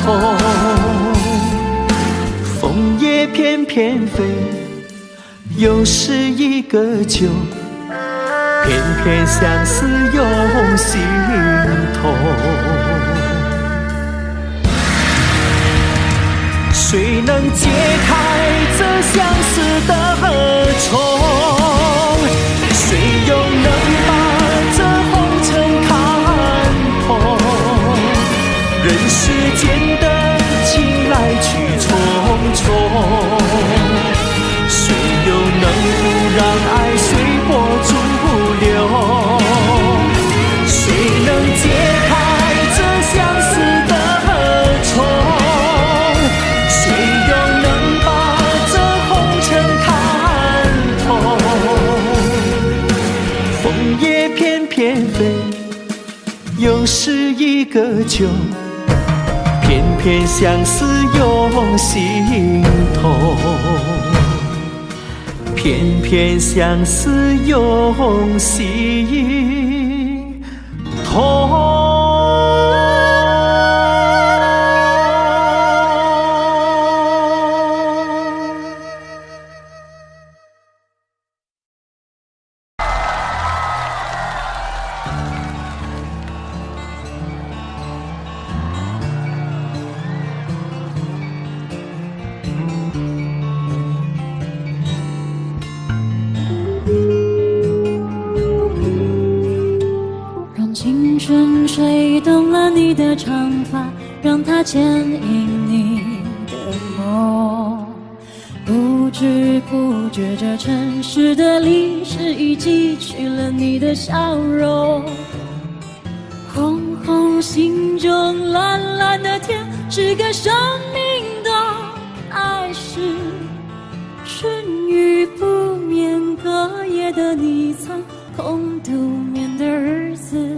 透？枫叶翩翩飞，又是一个秋，偏偏相思涌心头。谁能解开这相思的愁？谁又能把这红尘看透？人世间的情来去匆匆，谁又能不让爱随波逐流？谁又是一个秋，偏偏相思涌心头，偏偏相思涌心头。青春吹动了你的长发，让它牵引你的梦。不知不觉，这城市的历史已记取了你的笑容。红红心中蓝蓝的天，是个生命的开始。春雨不眠，隔夜的你曾空独眠的日子，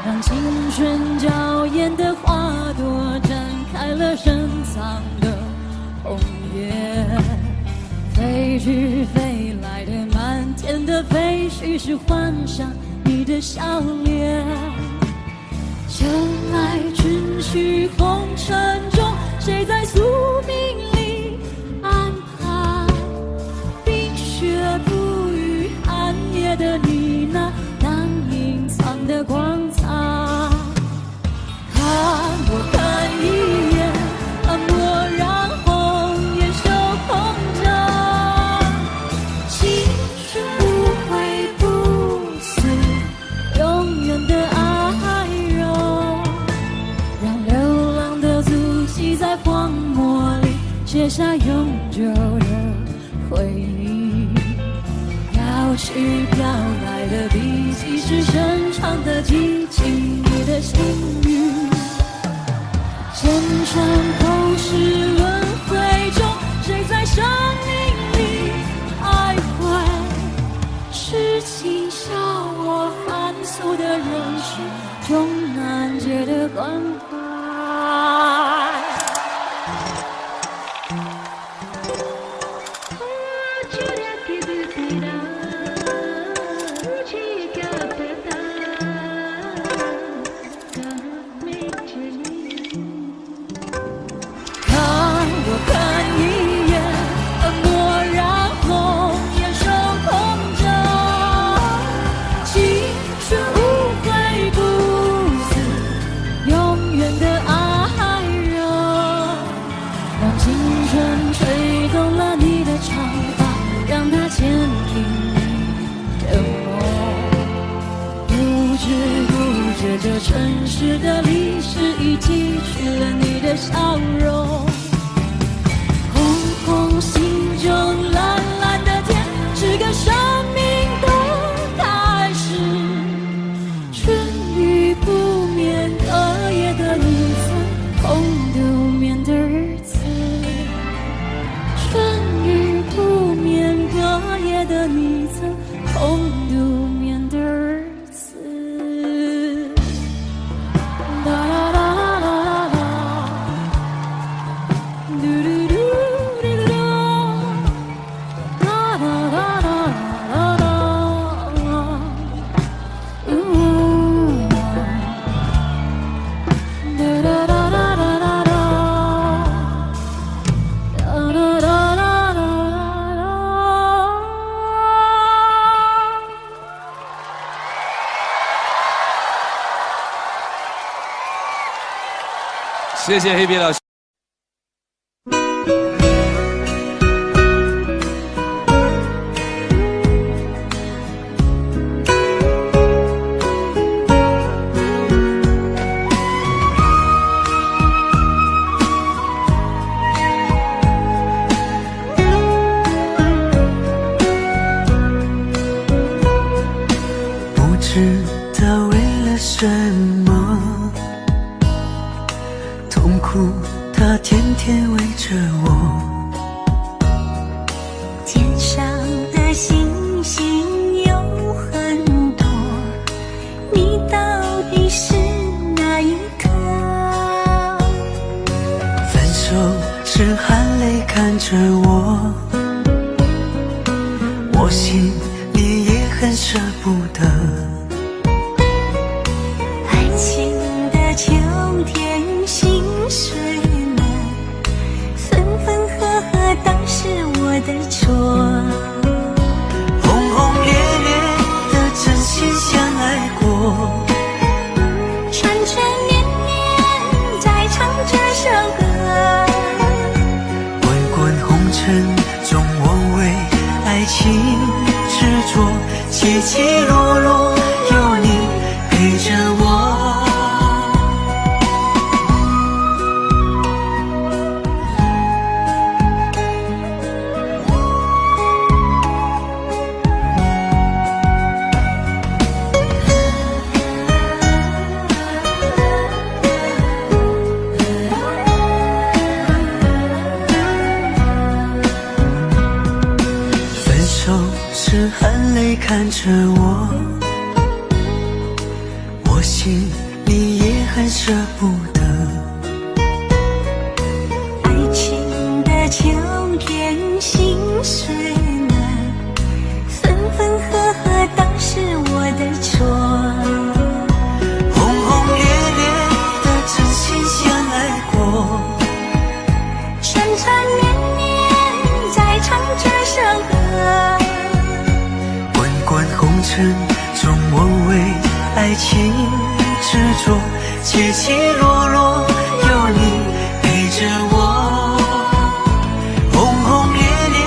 让青春娇艳的花朵绽开了深藏的红叶。飞去飞来的满天的飞絮，是幻想你的笑脸。秋来春去红尘中，谁在宿命里安排？冰雪不语寒夜的你，那难隐藏的光彩。看我看一眼，蓦然红颜手空着，青春不悔不死，永远的爱容，让流浪的足迹在荒漠里写下永久的回忆。飘去飘来的笔迹，是深长的激情，你的幸运。前尘后世轮回中，谁在生命里徘徊？痴情笑我凡俗的人世中难解的关怀。这城市的历史已记取了你的笑容。红红心中蓝蓝的天，是个生命的开始。春雨不眠，隔夜的你曾空独眠的日子。春雨不眠，隔夜的你曾空独眠的日子。谢谢黑皮老师。不知道为了什么，痛苦它天天围着我。天上的星星有很多，你到看着我，我心里也很舍不得。爱情的秋天心碎了，分分合合当是我的错。轰轰烈烈的真心相爱过，缠缠绵绵在唱这首歌。滚滚红尘中我为爱情执着，起起落落有你陪着我。分手时含泪看着我，我心里也很舍不得。爱情的秋天心碎了，分分合合当是我的错。轰轰烈烈的真心相爱过，缠缠绵绵在唱这首歌。滚滚红尘中我为爱情执着，起起落落有你陪着我。轰轰烈烈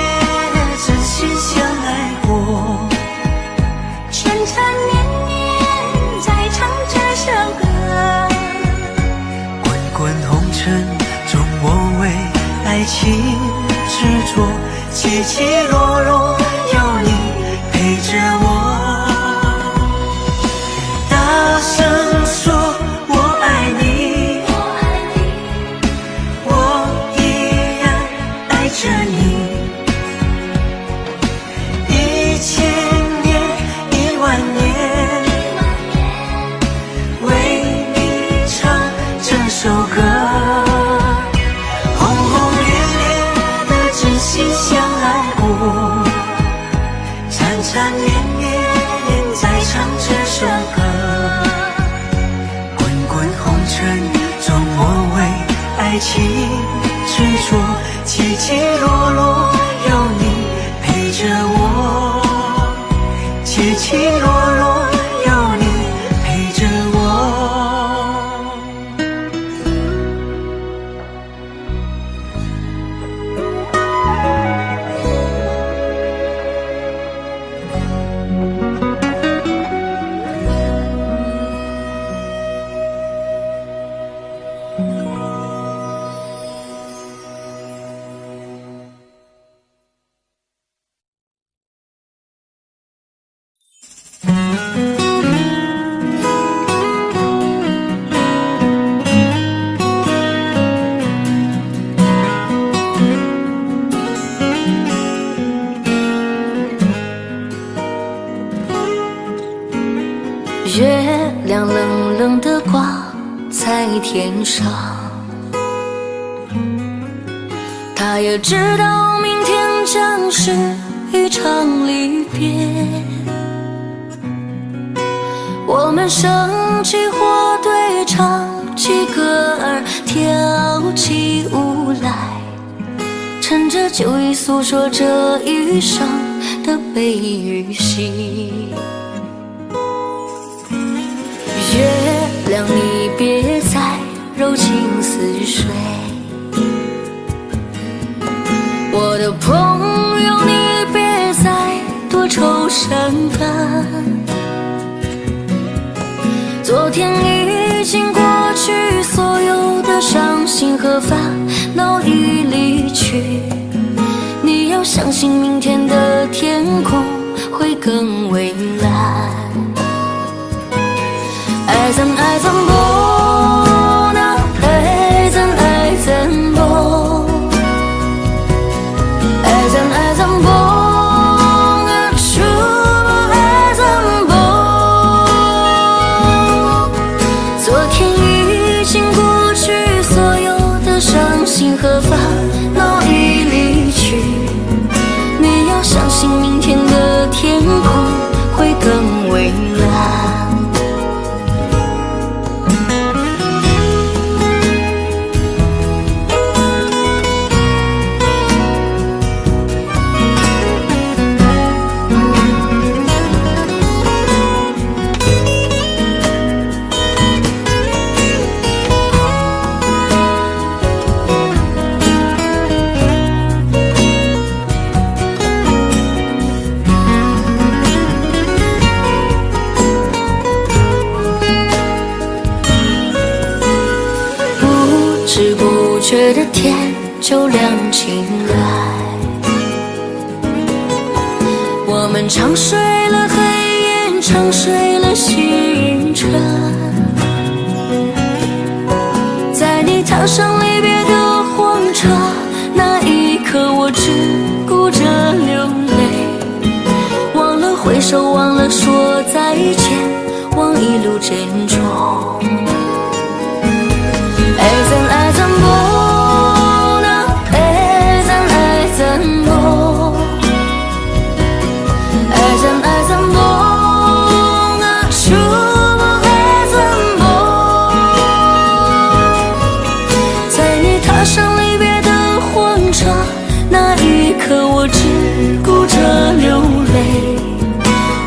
真心相爱过，缠缠绵绵在唱这首歌。滚滚红尘中我为爱情执着，起起落落有你陪着我。大声说我爱你，我依然爱着你。1000年10000年，为你唱这首歌。轰轰烈烈的真心相爱过，缠缠绵绵在唱这首歌。滚滚红尘中我为爱情执着，起起落落有你陪着我。起起落落有你陪着我。月亮冷冷地挂在天上，他也知道明天将是一场离别。我们升起火堆，唱起歌儿，跳起舞来，趁着酒意诉说这一生的悲与喜。月亮，你别再柔情似水，我的朋友，你别再多愁善感。昨天已经过去，所有的伤心和烦恼已离去，你要相信明天的天空会更蔚蓝。爱怎爱怎不那爱怎爱怎不，爱怎爱怎不那出爱怎不。昨天已经过去，所有的伤心和烦恼已离信明天的天空会更蔚蓝。不知不觉的天就亮起来，我们唱睡了黑夜，唱睡了星辰，在你踏上离别的火车，那一刻我只顾着流泪，忘了挥手，忘了说再见，忘一路珍重。爱怎爱怎不能，爱怎爱怎不，爱怎爱怎不能，说不爱怎不。在你踏上离别的火车，那一刻我只顾着流泪，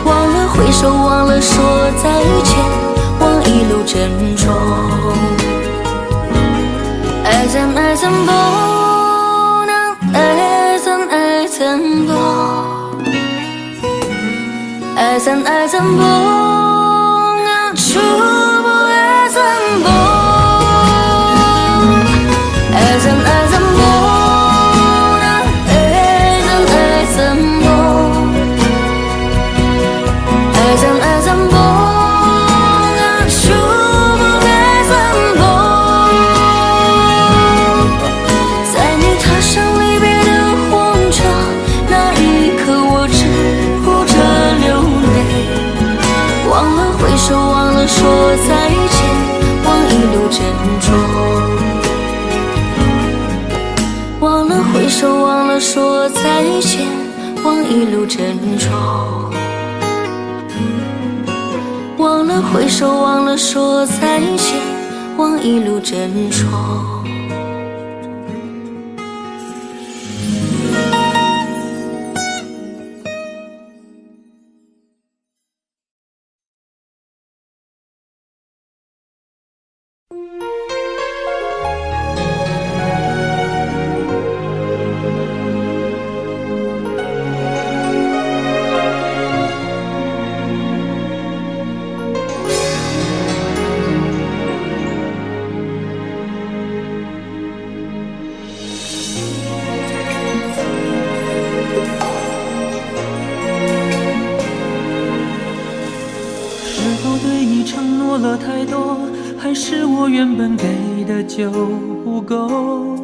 忘了挥手，忘了说再见，忘一路珍重。爱怎爱怎不能，爱怎爱怎不，爱怎爱怎不能，说不爱怎不，爱怎爱怎不能，爱怎爱怎不，爱怎爱怎不能，说不爱怎不。说再见，忘一路珍重，忘了挥手，忘了说再见，忘一路珍重，忘了挥手，忘了说再见，忘一路珍重。了太多，还是我原本给的就不够？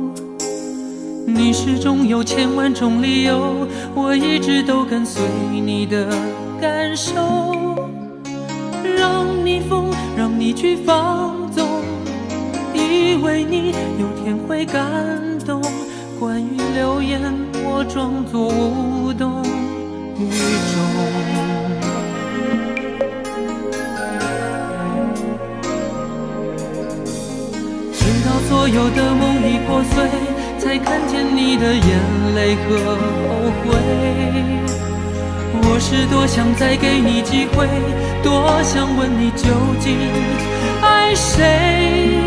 你始终有千万种理由，我一直都跟随你的感受，让你疯，让你去放纵，以为你有天会感动。关于流言，我装作无动于衷。所有的梦已破碎，才看见你的眼泪和后悔。我是多想再给你机会，多想问你究竟爱谁。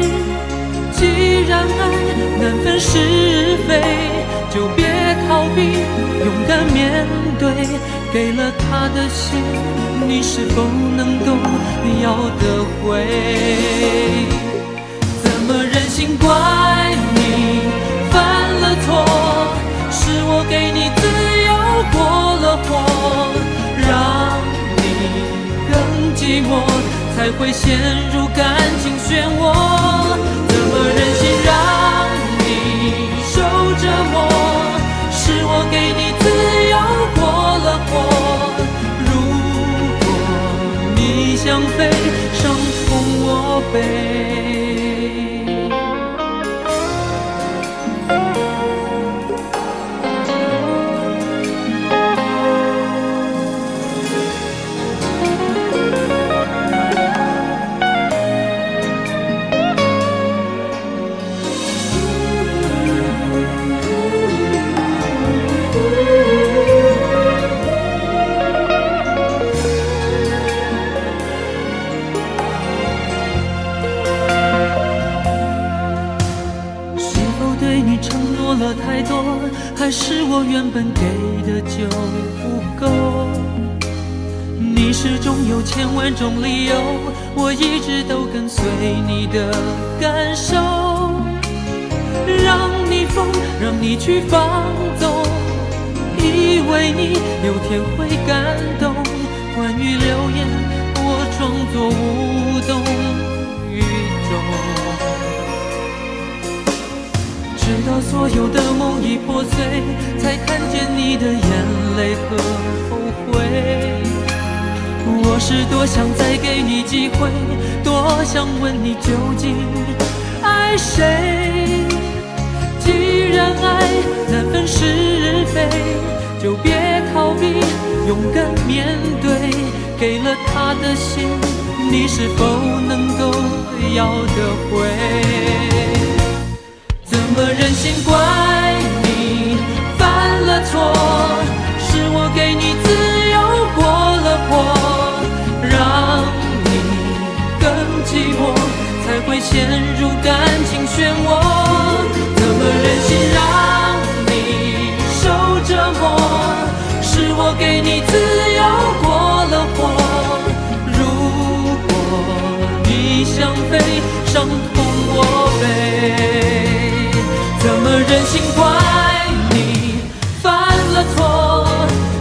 既然爱难分是非，就别逃避，勇敢面对。给了他的心，你是否能够要得回？怎么忍心怪你犯了错？是我给你自由过了火，让你更寂寞，才会陷入感情漩涡。怎么忍心让你受折磨？是我给你自由过了火。如果你想飞，伤痛我背。了太多，还是我原本给的就不够？你始终有千万种理由，我一直都跟随你的感受，让你疯，让你去放纵，以为你有天会感动。关于流言，我装作无动于衷，直到所有的梦已破碎，才看见你的眼泪和后悔。我是多想再给你机会，多想问你究竟爱谁。既然爱难分是非，就别逃避，勇敢面对。给了他的心，你是否能够要得回？怎么忍心怪你犯了错？是我给你自由过了火，让你更寂寞，才会陷入感情漩涡。怎么忍心让你受折磨？是我给你自由过了火，如果你想飞，伤痛我背。怎么忍心怪你犯了错？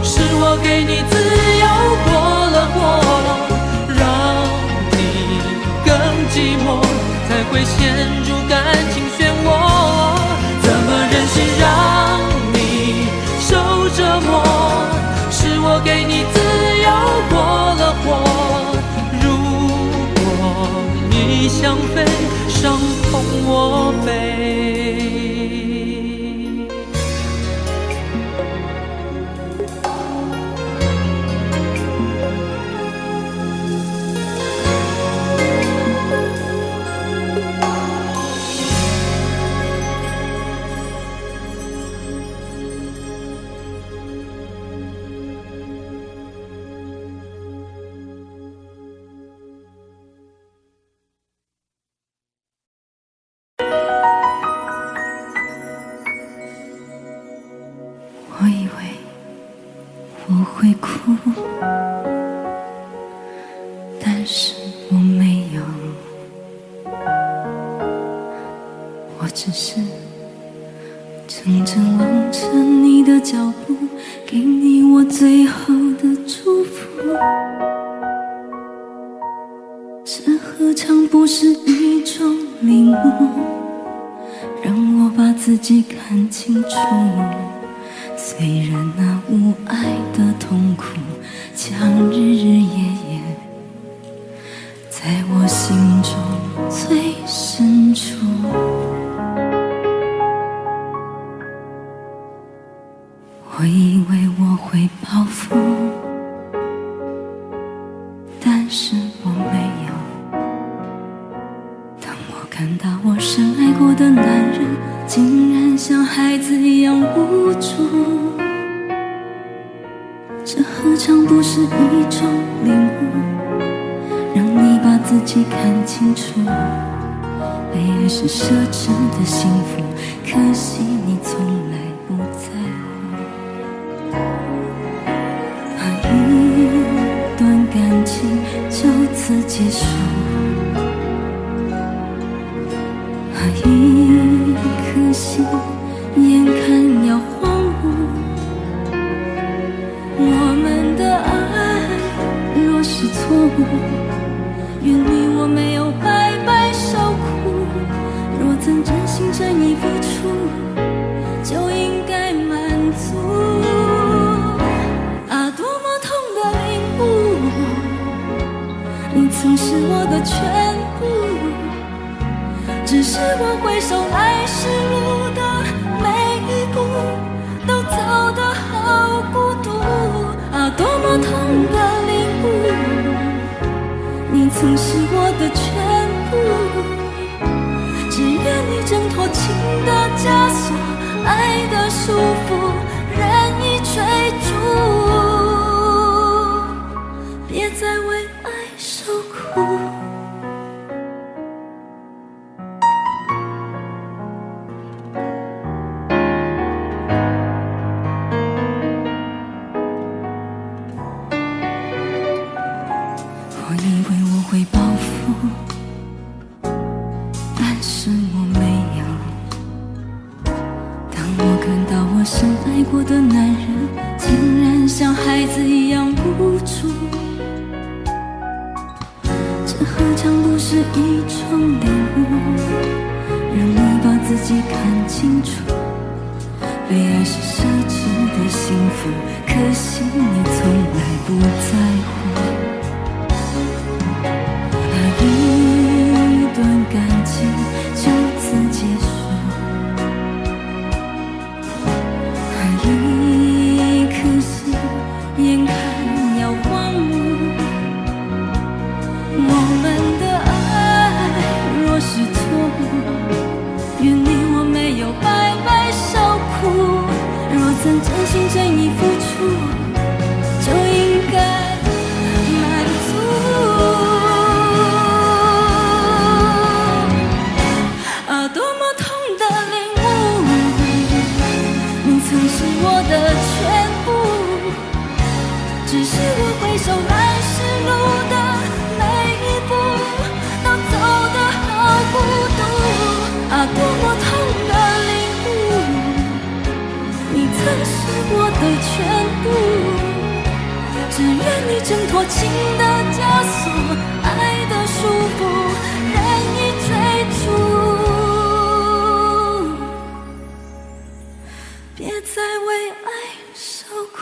是我给你自由过了火，让你更寂寞，才会陷入感情漩涡。怎么忍心让你受折磨？是我给你自由过了火，如果你想飞，伤痛我背。我以为我会哭，但是我没有，我只是怔怔望着你的脚步，给你我最后的祝福。这何尝不是一种领悟，让我把自己看清楚。虽然那无爱的痛苦将日日夜夜在我心中最深处，我以为我会报复，但是我没有。当我看到我深爱过的男人竟然像孩子一样无助，这何尝不是一种领悟，让你把自己看清楚。被爱是奢侈的幸福，可惜你从来不在乎。一段感情就此结束，一颗心眼看要荒芜。我们的爱若是错误，愿你我没有白白受苦。若曾真心真意付出，就应该满足。啊，多么痛的领悟，你曾是我的全部。只是我回首来时路的每一步，都走得好孤独。啊，多么痛的领悟，你曾是我的全部。只愿你挣脱情的枷锁，爱的束缚，任意追逐，别再为爱受苦。不是一种礼物，让你把自己看清楚。被爱是奢侈的幸福，可惜你从来不在乎。那一段感情就此结束，那一颗心眼看要荒芜。我们的爱若是错误，愿你我没有白白受苦。若曾真心真意付出，就应该满足。啊，多么痛的领悟，你曾是我的全部，只是我回首来时路的每一步，都走得好孤独。啊，多么痛的领悟，你曾是我的全部，只愿你挣脱情的枷锁，爱的束缚，任意追逐，别再为爱受苦。